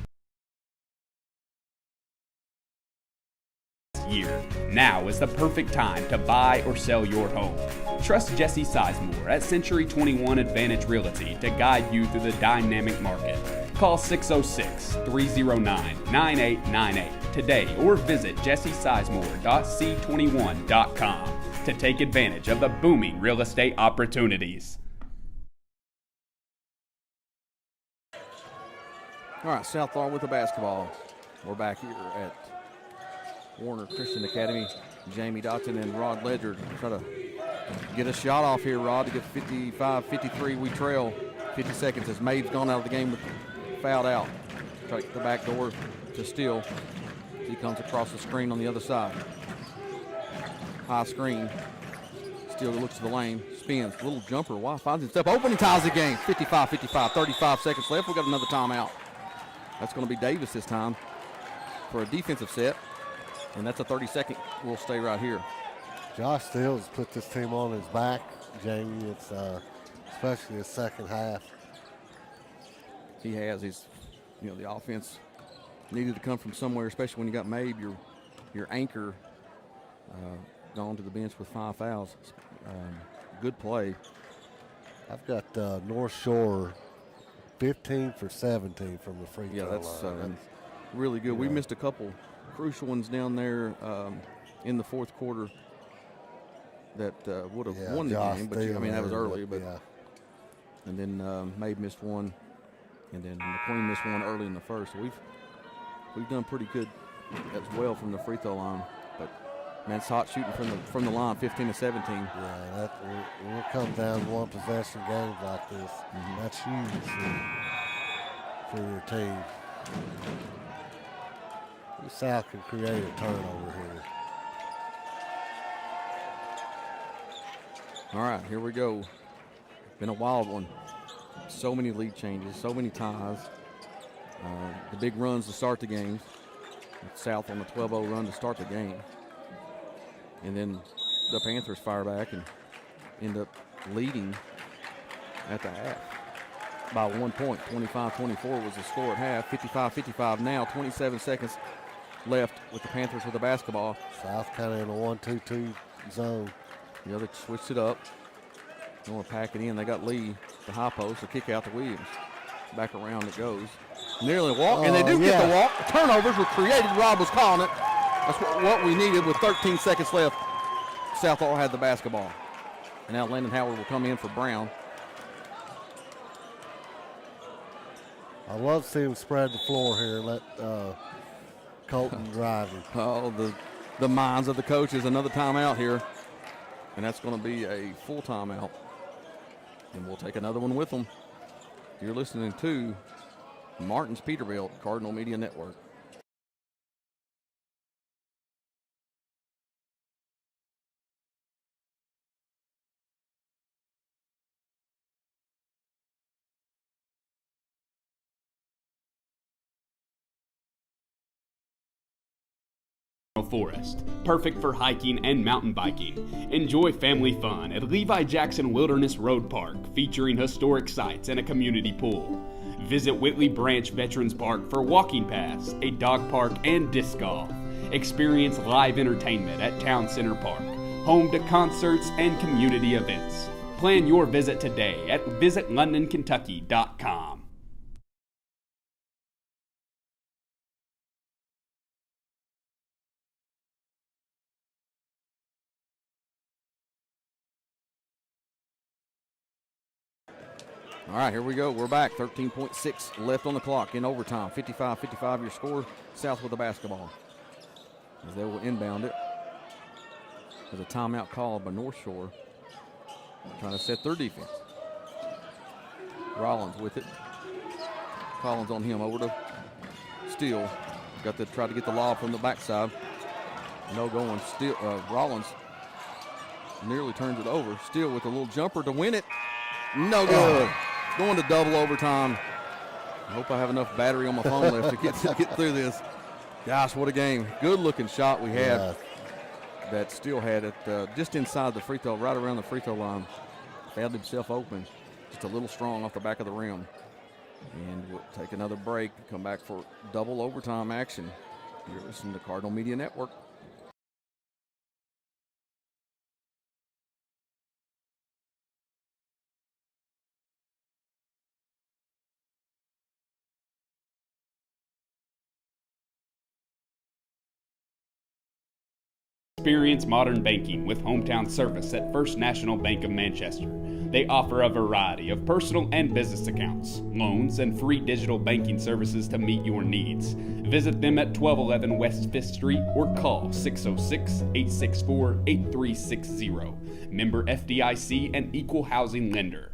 Year. Now is the perfect time to buy or sell your home. Trust Jesse Sizemore at Century 21 Advantage Realty to guide you through the dynamic market. Call 606-309-9898 today or visit jessesizemore.c21.com to take advantage of the booming real estate opportunities. All right, Southall with the basketball. We're back here at Warner Christian Academy. Jamie Dotson and Rod Ledger try to get a shot off here, Rod, to get 55-53. We trail 50 seconds as Mabe's gone out of the game with fouled out. Try to get the back door to Steele. He comes across the screen on the other side. High screen. Steele looks to the lane, spins, little jumper. Wow, finds himself open and ties the game. 55-55, 35 seconds left. We've got another timeout. That's going to be Davis this time for a defensive set. And that's a 30-second. We'll stay right here. Josh Steele has put this team on his back, Jamie. It's especially the second half. He has. He's, the offense needed to come from somewhere, especially when you got Mabe, your anchor, gone to the bench with 5 fouls. Good play. I've got North Shore 15 for 17 from the free throw that's line. really good. We missed a couple crucial ones down there in the fourth quarter that would have won the game, but that was early. But and then Mabe missed one, and then McQueen missed one early in the first. So we've done pretty good as well from the free throw line. But man, it's hot shooting from the line, 15 to 17. Yeah, when it comes down to one possession games like this, that's huge for your team. South can create a turnover here. All right, here we go. Been a wild one. So many lead changes, so many ties. The big runs to start the games. South on the 12-0 run to start the game. And then the Panthers fire back and end up leading at the half by 1 point. 25-24 was the score at half. 55-55 now, 27 seconds left with the Panthers with the basketball. South kind of in a 1-2-2 zone. Yeah, they switched it up. They want to pack it in. They got Lee, the high post, to kick out to Williams. Back around it goes. Nearly a walk, and they do get the walk. Turnovers were created. Rob was calling it. That's what we needed with 13 seconds left. Southall had the basketball. And now Landon Howard will come in for Brown. I love seeing him spread the floor here and let Colton drive him. Oh, the minds of the coaches. Another timeout here. And that's going to be a full timeout. And we'll take another one with them. You're listening to Martin's Peterbilt Cardinal Media Network. Forest, perfect for hiking and mountain biking. Enjoy family fun at Levi Jackson Wilderness Road Park, featuring historic sites and a community pool. Visit Whitley Branch Veterans Park for walking paths, a dog park, and disc golf. Experience live entertainment at Town Center Park, home to concerts and community events. Plan your visit today at visitlondonkentucky.com. All right, here we go. We're back. 13.6 left on the clock in overtime. 55-55 your score. South with the basketball. As they will inbound it. There's a timeout called by North Shore. Trying to set their defense. Rollins with it. Collins on him over to Steele. Got to try to get the lob from the backside. No going. Steele, Rollins nearly turns it over. Steele with a little jumper to win it. No good. Going to double overtime. I hope I have enough battery on my phone left to get through this. Gosh, what a game. Good looking shot we had that Steele had it just inside the free throw, right around the free throw line. Found himself open. Just a little strong off the back of the rim. And we'll take another break, come back for double overtime action. You're listening to Cardinal Media Network. Experience modern banking with hometown service at First National Bank of Manchester. They offer a variety of personal and business accounts, loans, and free digital banking services to meet your needs. Visit them at 1211 West 5th Street or call 606-864-8360. Member FDIC and Equal Housing Lender.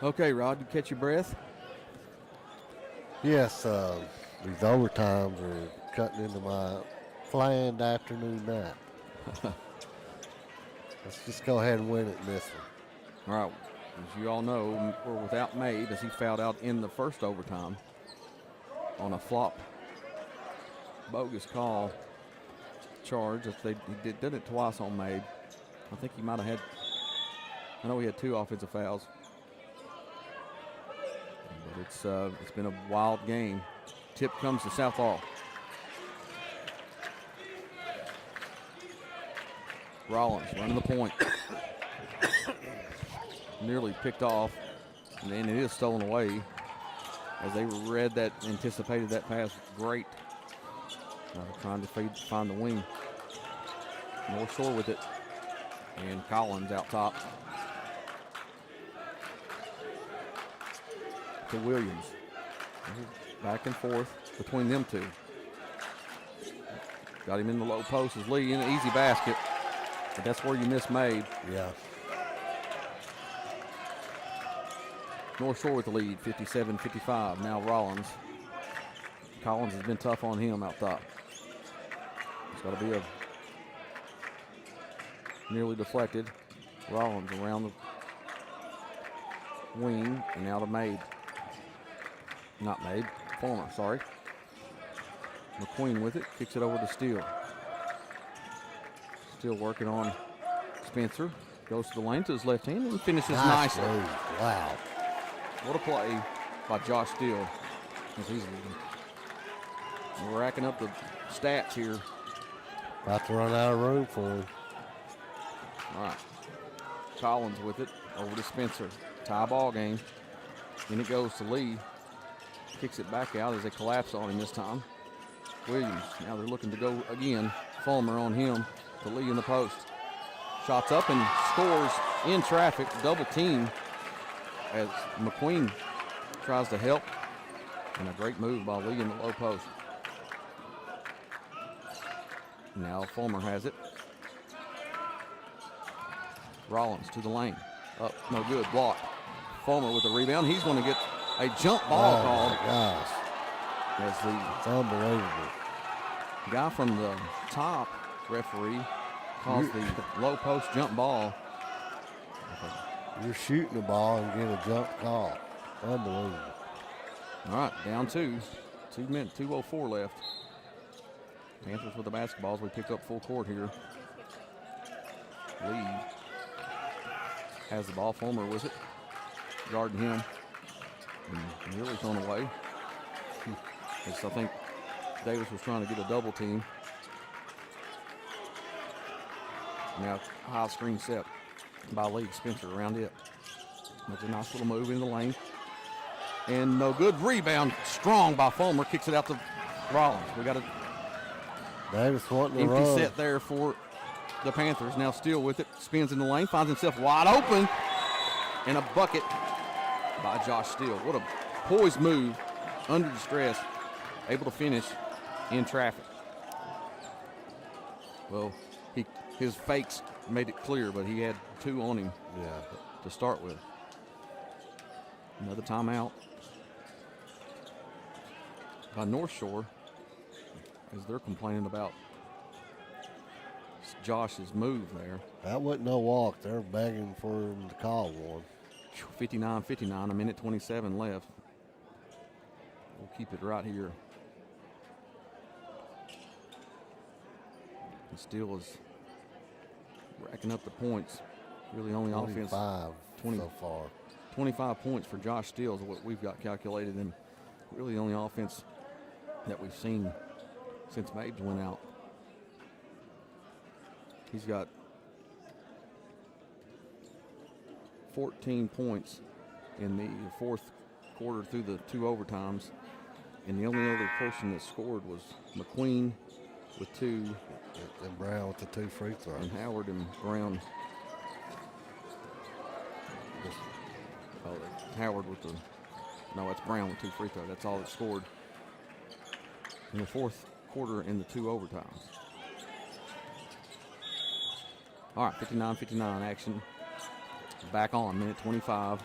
Okay, Rod, you catch your breath? Yes, these overtimes are cutting into my planned afternoon nap. Let's just go ahead and win it in this one. All right, as you all know, we're without Mabe as he fouled out in the first overtime on a flop bogus call charge. He did it twice on Mabe. I think he might have had, I know he had 2 offensive fouls. But it's been a wild game. Tip comes to Southall. Rollins running the point. Nearly picked off, and then it is stolen away. As they anticipated that pass great. Trying to find the wing. North Shore with it. And Collins out top. To Williams. Back and forth between them two. Got him in the low post as Lee in an easy basket. But that's where you miss Mabe. Yeah. North Shore with the lead, 57-55. Now Rollins. Collins has been tough on him out top. It's got to be a nearly deflected. Rollins around the wing and now to Mabe. Not Mabe, Former, sorry. McQueen with it, kicks it over to Steele. Still working on Spencer. Goes to the lane to his left hand and finishes nicely. Wow. What a play by Josh Steele. He's racking up the stats here. About to run out of room for him. All right. Collins with it over to Spencer. Tie ball game. Then it goes to Lee. Kicks it back out as they collapse on him this time. Williams, now they're looking to go again. Fulmer on him to Lee in the post. Shots up and scores in traffic. Double team as McQueen tries to help. And a great move by Lee in the low post. Now Fulmer has it. Rollins to the lane. Up, no good, block. Fulmer with the rebound. He's going to get a jump ball called. Oh, my gosh. As It's unbelievable. the guy from the top referee caused the low post jump ball. You're shooting the ball and getting a jump call. Unbelievable. All right, down 2. 2 minutes, 2:04 left. Panthers with the basketballs. We pick up full court here. Lee has the ball. Fulmer with it, guarding him. And really thrown away. I think Davis was trying to get a double team. Now high screen set by Lee. Spencer around it. That's a nice little move in the lane. And no good. Rebound strong by Fulmer. Kicks it out to Rollins. We got a Davis wanting to empty run. set there for the Panthers. Now Steele with it. Spins in the lane. Finds himself wide open. And a bucket by Josh Steele. What a poised move under distress. Able to finish in traffic. Well, his fakes made it clear, but he had 2 on him to start with. Another timeout by North Shore as they're complaining about Josh's move there. That wasn't no walk. They're begging for him to call one. 59-59, a minute 27 left. We'll keep it right here. And Steele is racking up the points. Really only offense. 20 so far. 25 points for Josh Steele is what we've got calculated, and really the only offense that we've seen since Mabes went out. He's got 14 points in the fourth quarter through the 2 overtimes, and the only other person that scored was McQueen with 2. And Brown with the 2 free throws. And Howard and Brown. Howard with the, no, it's Brown with 2 free throws. That's all that scored in the fourth quarter in the 2 overtimes. All right, 59-59 action. Back on, minute 25.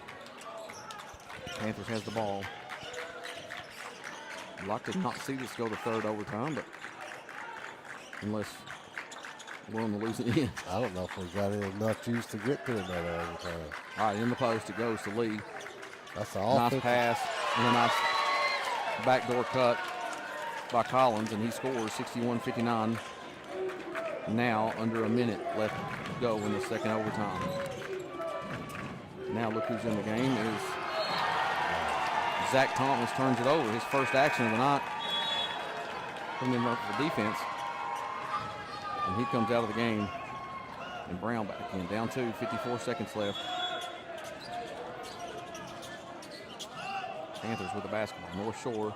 Panthers has the ball. I'd like to not see this go to 3rd overtime, but unless we're on the losing end. I don't know if we've got enough juice to get to another overtime. All right, in the post, it goes to Lee. That's all. Nice pass and a nice backdoor cut by Collins, and he scores 61-59. Now under a minute left to go in the 2nd overtime. Now look who's in the game is Zach Thomas. Turns it over, his first action of the night. Coming in for defense. And he comes out of the game. And Brown back in, down 2, 54 seconds left. Panthers with the basketball. North Shore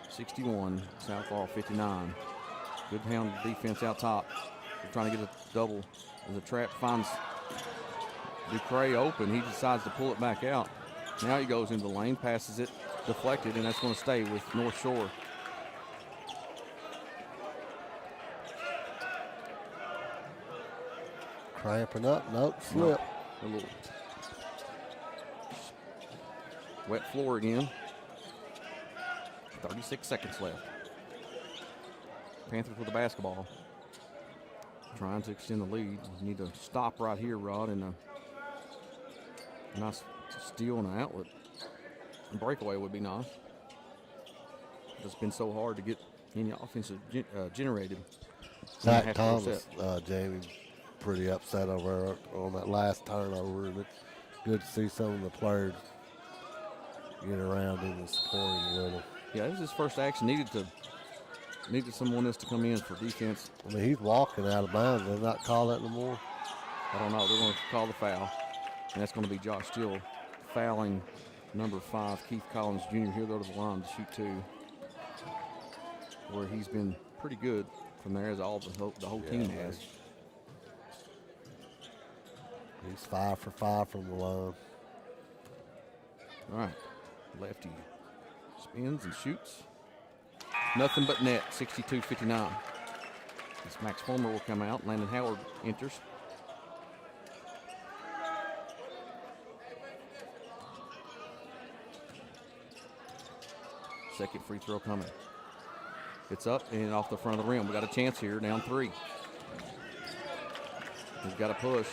61, Southall 59. Good hound defense out top. They're trying to get a double as the trap finds Ducre open. He decides to pull it back out. Now he goes into the lane, passes it, deflected, and that's going to stay with North Shore. Cramping up, nope, slip. A little wet floor again. 36 seconds left. Panthers with the basketball. Trying to extend the lead. You need to stop right here, Rod, and a nice steal and an outlet. A breakaway would be nice. It's been so hard to get any offensive generated. Zach Thomas, Jamie, pretty upset over on that last turnover, and it's good to see some of the players get around him and support him a little. Yeah, this is his first action. Needed someone else to come in for defense. I mean, he's walking out of bounds. They're not call that no more. I don't know. They're going to call the foul, and that's going to be Josh Steele fouling number 5, Keith Collins Jr. He'll go to the line to shoot 2, where he's been pretty good from there, as all the whole team has. He's 5 for 5 from the line. All right, lefty spins and shoots. Nothing but net, 62-59. This Max Fulmer will come out. Landon Howard enters. Second free throw coming. It's up and off the front of the rim. We got a chance here, down 3. He's got to push.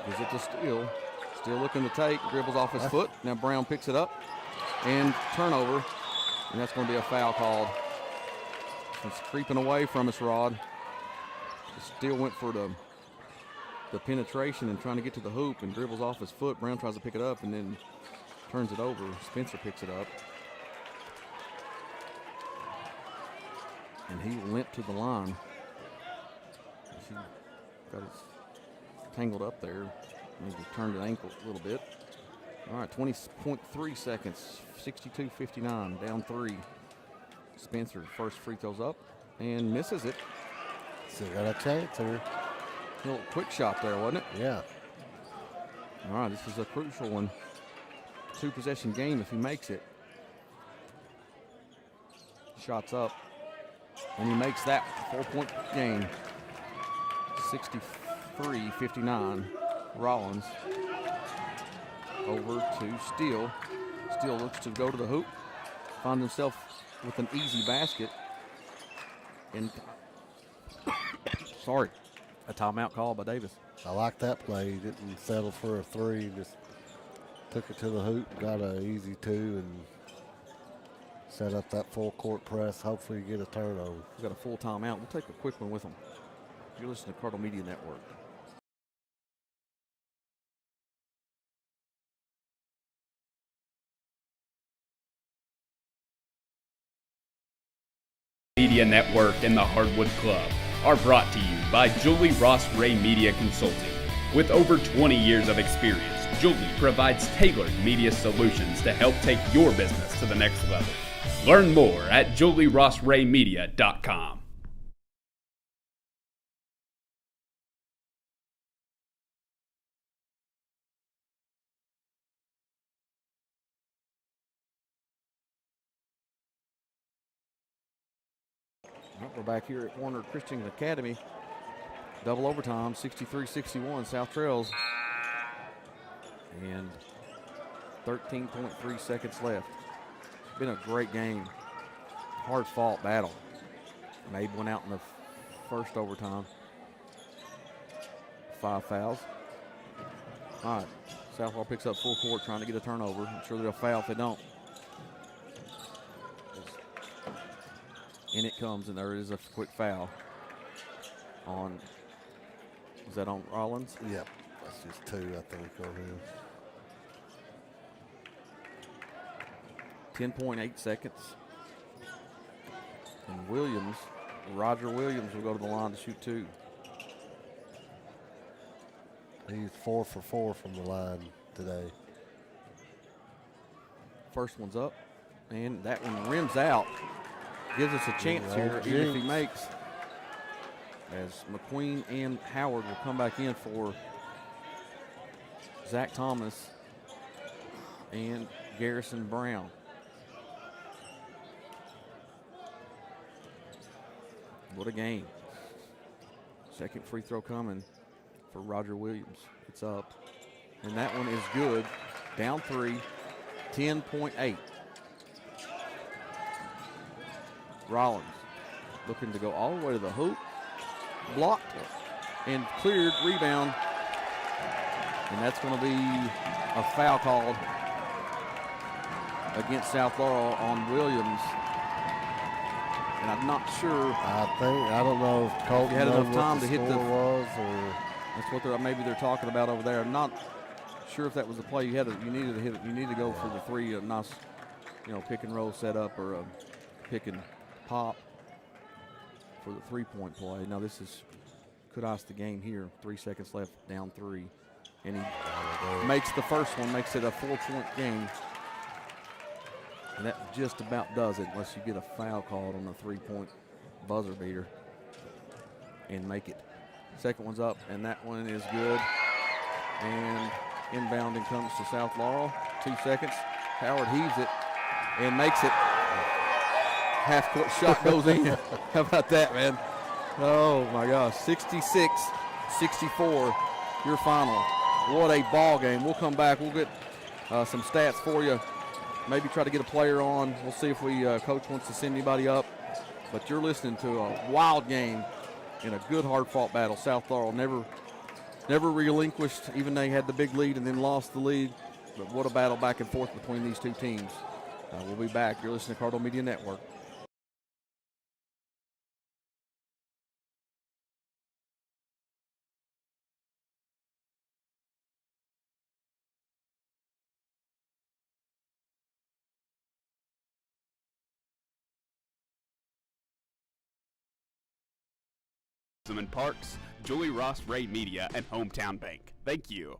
Gives it to Steele. Still looking to take. Dribbles off his foot. Now Brown picks it up. And turnover. And that's going to be a foul called. It's creeping away from us, Rod. Steele went for the penetration and trying to get to the hoop and dribbles off his foot. Brown tries to pick it up and then turns it over. Spencer picks it up. And he limped to the line. He got his tangled up there. Maybe turned an ankle a little bit. All right, 20.3 seconds, 62-59, down 3. Spencer first free throws up and misses it. Still got a chance here. Little quick shot there, wasn't it? Yeah. All right, this is a crucial one. 2-possession game if he makes it. Shots up, and he makes that 4-point game. 63-59. Rollins over to Steele. Steele looks to go to the hoop, find himself with an easy basket, and a timeout call by Davis. I like that play. He didn't settle for a 3, just took it to the hoop, got an easy 2, and set up that full court press. Hopefully get a turnover. We've got a full timeout. We'll take a quick one with them. You're listening to Cardinal Media Network. Media Network and the Hardwood Club are brought to you by Julie Ross Ray Media Consulting. With over 20 years of experience, Julie provides tailored media solutions to help take your business to the next level. Learn more at julierossraymedia.com. We're back here at Warner Christian Academy. Double overtime, 63-61, South Trails. And 13.3 seconds left. It's been a great game. Hard-fought battle. Mabe went out in the first overtime. 5 fouls. All right, Southwell picks up full court trying to get a turnover. I'm sure they'll foul if they don't. In it comes, and there is a quick foul on, is that on Rollins? Yep, that's just 2, I think, on him. 10.8 seconds. And Williams, Roger Williams will go to the line to shoot 2. He's 4 for 4 from the line today. First one's up, and that one rims out. Gives us a chance here, even if he makes. As McQueen and Howard will come back in for Zach Thomas and Garrison Brown. What a game. Second free throw coming for Roger Williams. It's up. And that one is good. Down 3, 10.8. Rollins looking to go all the way to the hoop. Blocked and cleared, rebound. And that's going to be a foul called against South Laurel on Williams. And I'm not sure. I don't know if Colton had enough time to hit the was, or that's what maybe they're talking about over there. I'm not sure if that was the play you needed to hit it. You need to go for the 3, a nice, pick and roll setup or a pick and pop for the 3-point play. Now this could ice the game here. 3 seconds left, down 3. And he makes the first one, makes it a 4-point game. And that just about does it, unless you get a foul called on the 3-point buzzer beater and make it. Second one's up, and that one is good. And inbounding comes to South Laurel. 2 seconds. Howard heaves it and makes it. Half-court shot goes in. How about that, man? Oh, my gosh. 66-64, your final. What a ball game. We'll come back. We'll get some stats for you. Maybe try to get a player on. We'll see if Coach wants to send anybody up. But you're listening to a wild game in a good, hard-fought battle. South Laurel never relinquished, even they had the big lead and then lost the lead. But what a battle back and forth between these two teams. We'll be back. You're listening to Cardinal Media Network. In Parks, Julie Ross Ray Media, and Hometown Bank. Thank you.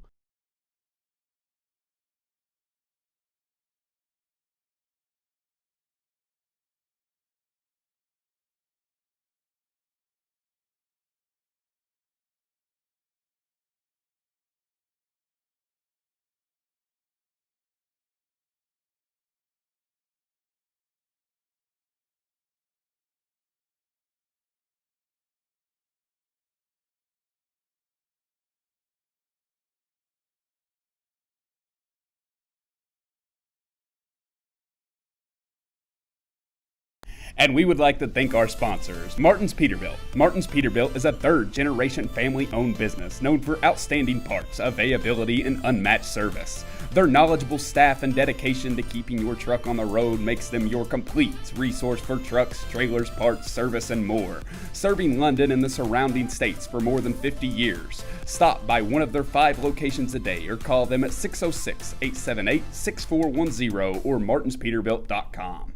And we would like to thank our sponsors, Martin's Peterbilt. Martin's Peterbilt is a third-generation family-owned business known for outstanding parts, availability, and unmatched service. Their knowledgeable staff and dedication to keeping your truck on the road makes them your complete resource for trucks, trailers, parts, service, and more. Serving London and the surrounding states for more than 50 years. Stop by one of their 5 locations today or call them at 606-878-6410 or martinspeterbilt.com.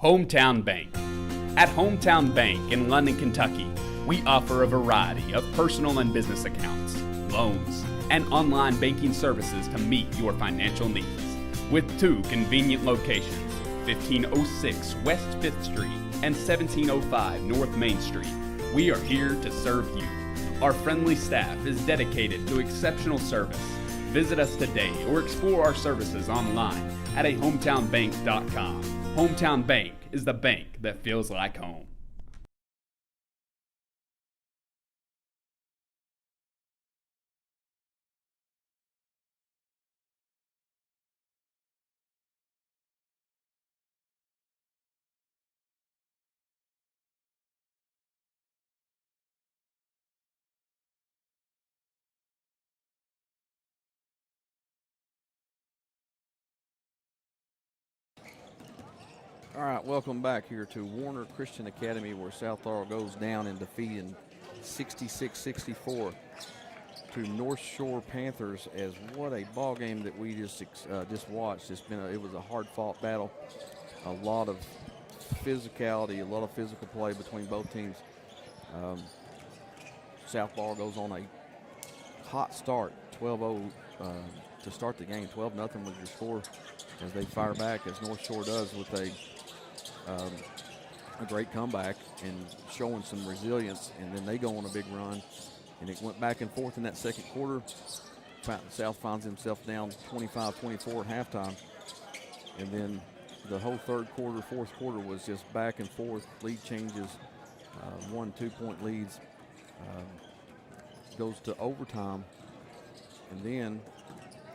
Hometown Bank. At Hometown Bank in London, Kentucky, we offer a variety of personal and business accounts, loans, and online banking services to meet your financial needs. With 2 convenient locations, 1506 West 5th Street and 1705 North Main Street, we are here to serve you. Our friendly staff is dedicated to exceptional service. Visit us today or explore our services online at hometownbank.com. Hometown Bank is the bank that feels like home. All right, welcome back here to Warner Christian Academy, where South Laurel goes down in defeat in 66-64 to North Shore Panthers. As what a ball game that we just watched. It was a hard-fought battle, a lot of physicality, a lot of physical play between both teams. South Laurel goes on a hot start, 12-0 to start the game. 12-0 was your score as they fire back, as North Shore does, with a great comeback and showing some resilience, and then they go on a big run, and it went back and forth in that second quarter. South finds himself down 25-24 at halftime, and then the whole third quarter, fourth quarter was just back and forth, lead changes, 1-2-point leads, goes to overtime, and then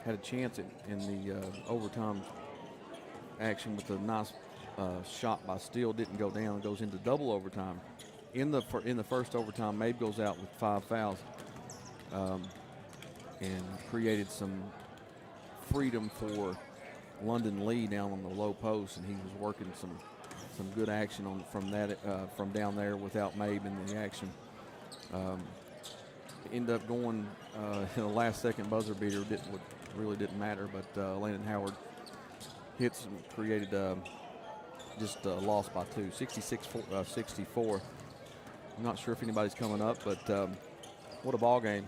had a chance in the overtime action with a nice shot by Steele, didn't go down, goes into double overtime. In the first overtime, Mabe goes out with 5 fouls. and created some freedom for London Lee down on the low post, and he was working some good action from down there without Mabe in the action. Ended up going in a last-second buzzer beater. Really didn't matter, but Landon Howard hits and created just a loss by 2, 66-64. I'm not sure if anybody's coming up, but what a ball game.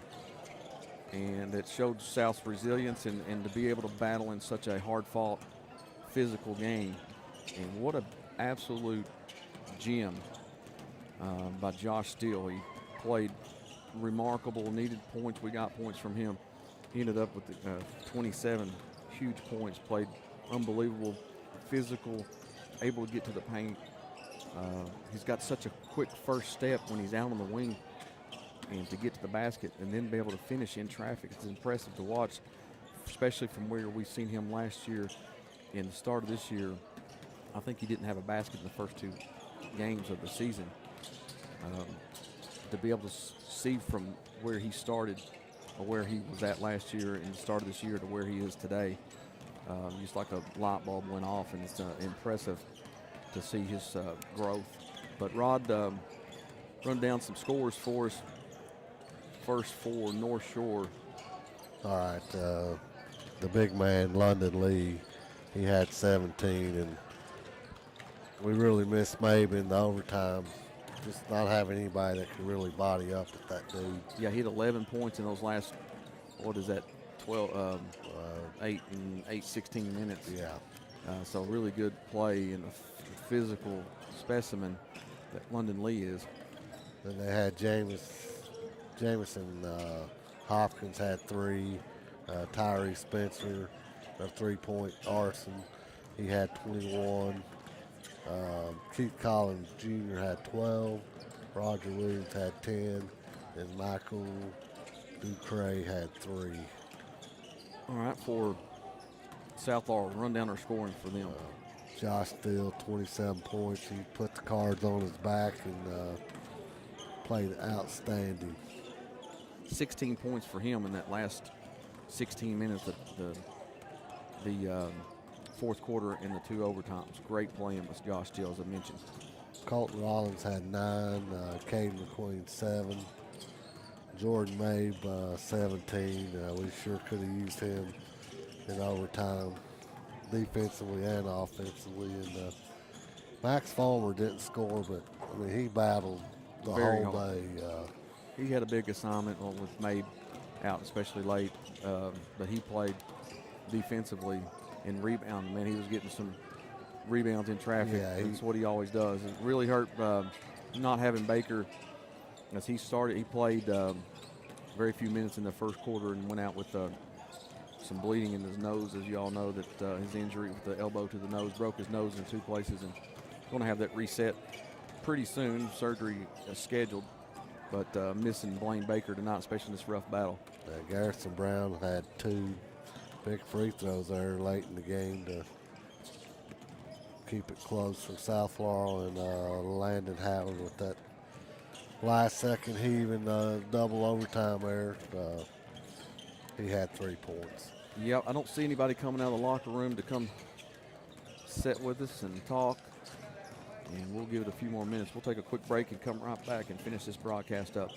And it showed South's resilience and to be able to battle in such a hard-fought physical game. And what an absolute gem by Josh Steele. He played remarkable, needed points. We got points from him. He ended up with 27 huge points, played unbelievable, physical, able to get to the paint. He's got such a quick first step when he's out on the wing and to get to the basket and then be able to finish in traffic. It's impressive to watch, especially from where we've seen him last year and the start of this year. I think he didn't have a basket in the first 2 games of the season. To be able to see from where he started or where he was at last year and the start of this year to where he is today, just like a light bulb went off, and it's impressive to see his growth. But Rod, run down some scores for us. First for North Shore. All right, the big man, London Lee, he had 17, and we really missed Mabe in the overtime. Just not having anybody that could really body up at that dude. Yeah, he had 11 points in those last, 16 minutes. Yeah. So really good play and a physical specimen that London Lee is. Then they had Jamison Hopkins had 3. Tyree Spencer, a 3-point arson. He had 21. Keith Collins Jr. had 12. Roger Williams had 10. And Michael Ducray had 3. All right, for South Laurel, run down our scoring for them. Josh Steele, 27 points. He put the cards on his back and played outstanding. 16 points for him in that last 16 minutes of the fourth quarter and the 2 overtimes. Great playing with Josh Steele, as I mentioned. Colton Rollins had 9. Caden McQueen, 7. Jordan Mabe, 17. We sure could have used him in overtime, defensively and offensively. And Max Fulmer didn't score, but I mean he battled the whole day. He had a big assignment with Mabe out, especially late, but he played defensively and rebounding. Man, he was getting some rebounds in traffic. Yeah, that's what he always does. It really hurt not having Baker as he started. He played very few minutes in the first quarter and went out with some bleeding in his nose. As you all know, that his injury with the elbow to the nose broke his nose in 2 places, and going to have that reset pretty soon. Surgery scheduled, but missing Blaine Baker tonight, especially in this rough battle. Garrison Brown had 2 big free throws there late in the game to keep it close for South Laurel, and Landon Howard with that last second heaving double overtime there. He had 3 points. Yep, I don't see anybody coming out of the locker room to come sit with us and talk. And we'll give it a few more minutes. We'll take a quick break and come right back and finish this broadcast up.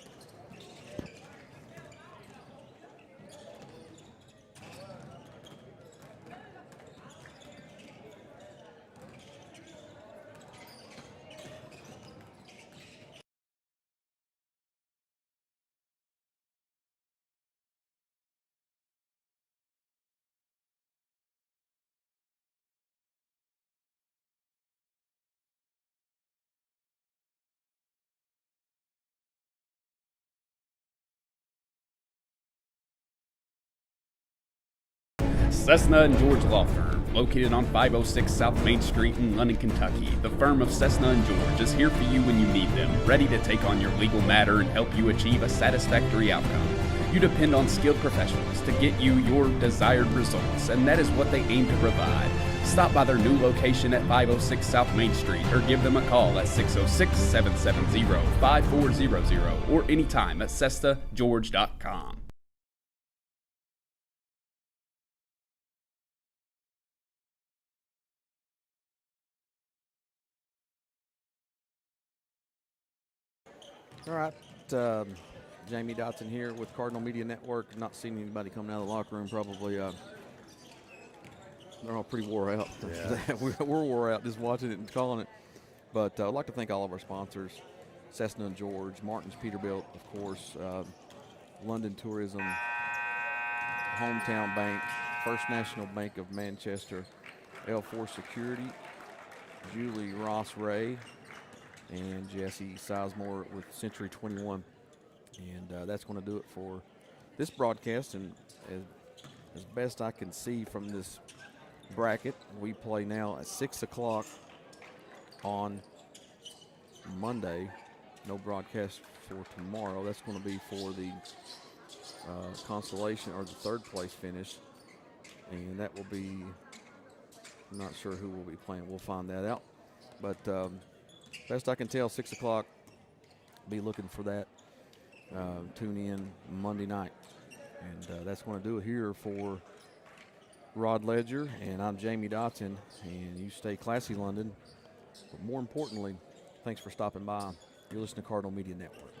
Cessna and George Law Firm, located on 506 South Main Street in London, Kentucky. The firm of Cessna and George is here for you when you need them, ready to take on your legal matter and help you achieve a satisfactory outcome. You depend on skilled professionals to get you your desired results, and that is what they aim to provide. Stop by their new location at 506 South Main Street or give them a call at 606-770-5400 or anytime at CessaGeorge.com. All right. Jamie Dotson here with Cardinal Media Network. Not seeing anybody coming out of the locker room. Probably they're all pretty wore out. Yeah. We're wore out just watching it and calling it. But I'd like to thank all of our sponsors, Cessna and George, Martin's Peterbilt, of course, London Tourism, Hometown Bank, First National Bank of Manchester, L4 Security, Julie Ross Ray, and Jesse Sizemore with Century 21. And that's going to do it for this broadcast. And as best I can see from this bracket, we play now at 6 o'clock on Monday. No broadcast for tomorrow. That's going to be for the consolation or the third place finish. And that will be, I'm not sure who will be playing. We'll find that out. But best I can tell, 6 o'clock, be looking for that. Tune in Monday night. And that's going to do it here for Rod Ledger. And I'm Jamie Dotson. And you stay classy, London. But more importantly, thanks for stopping by. You're listening to Cardinal Media Network.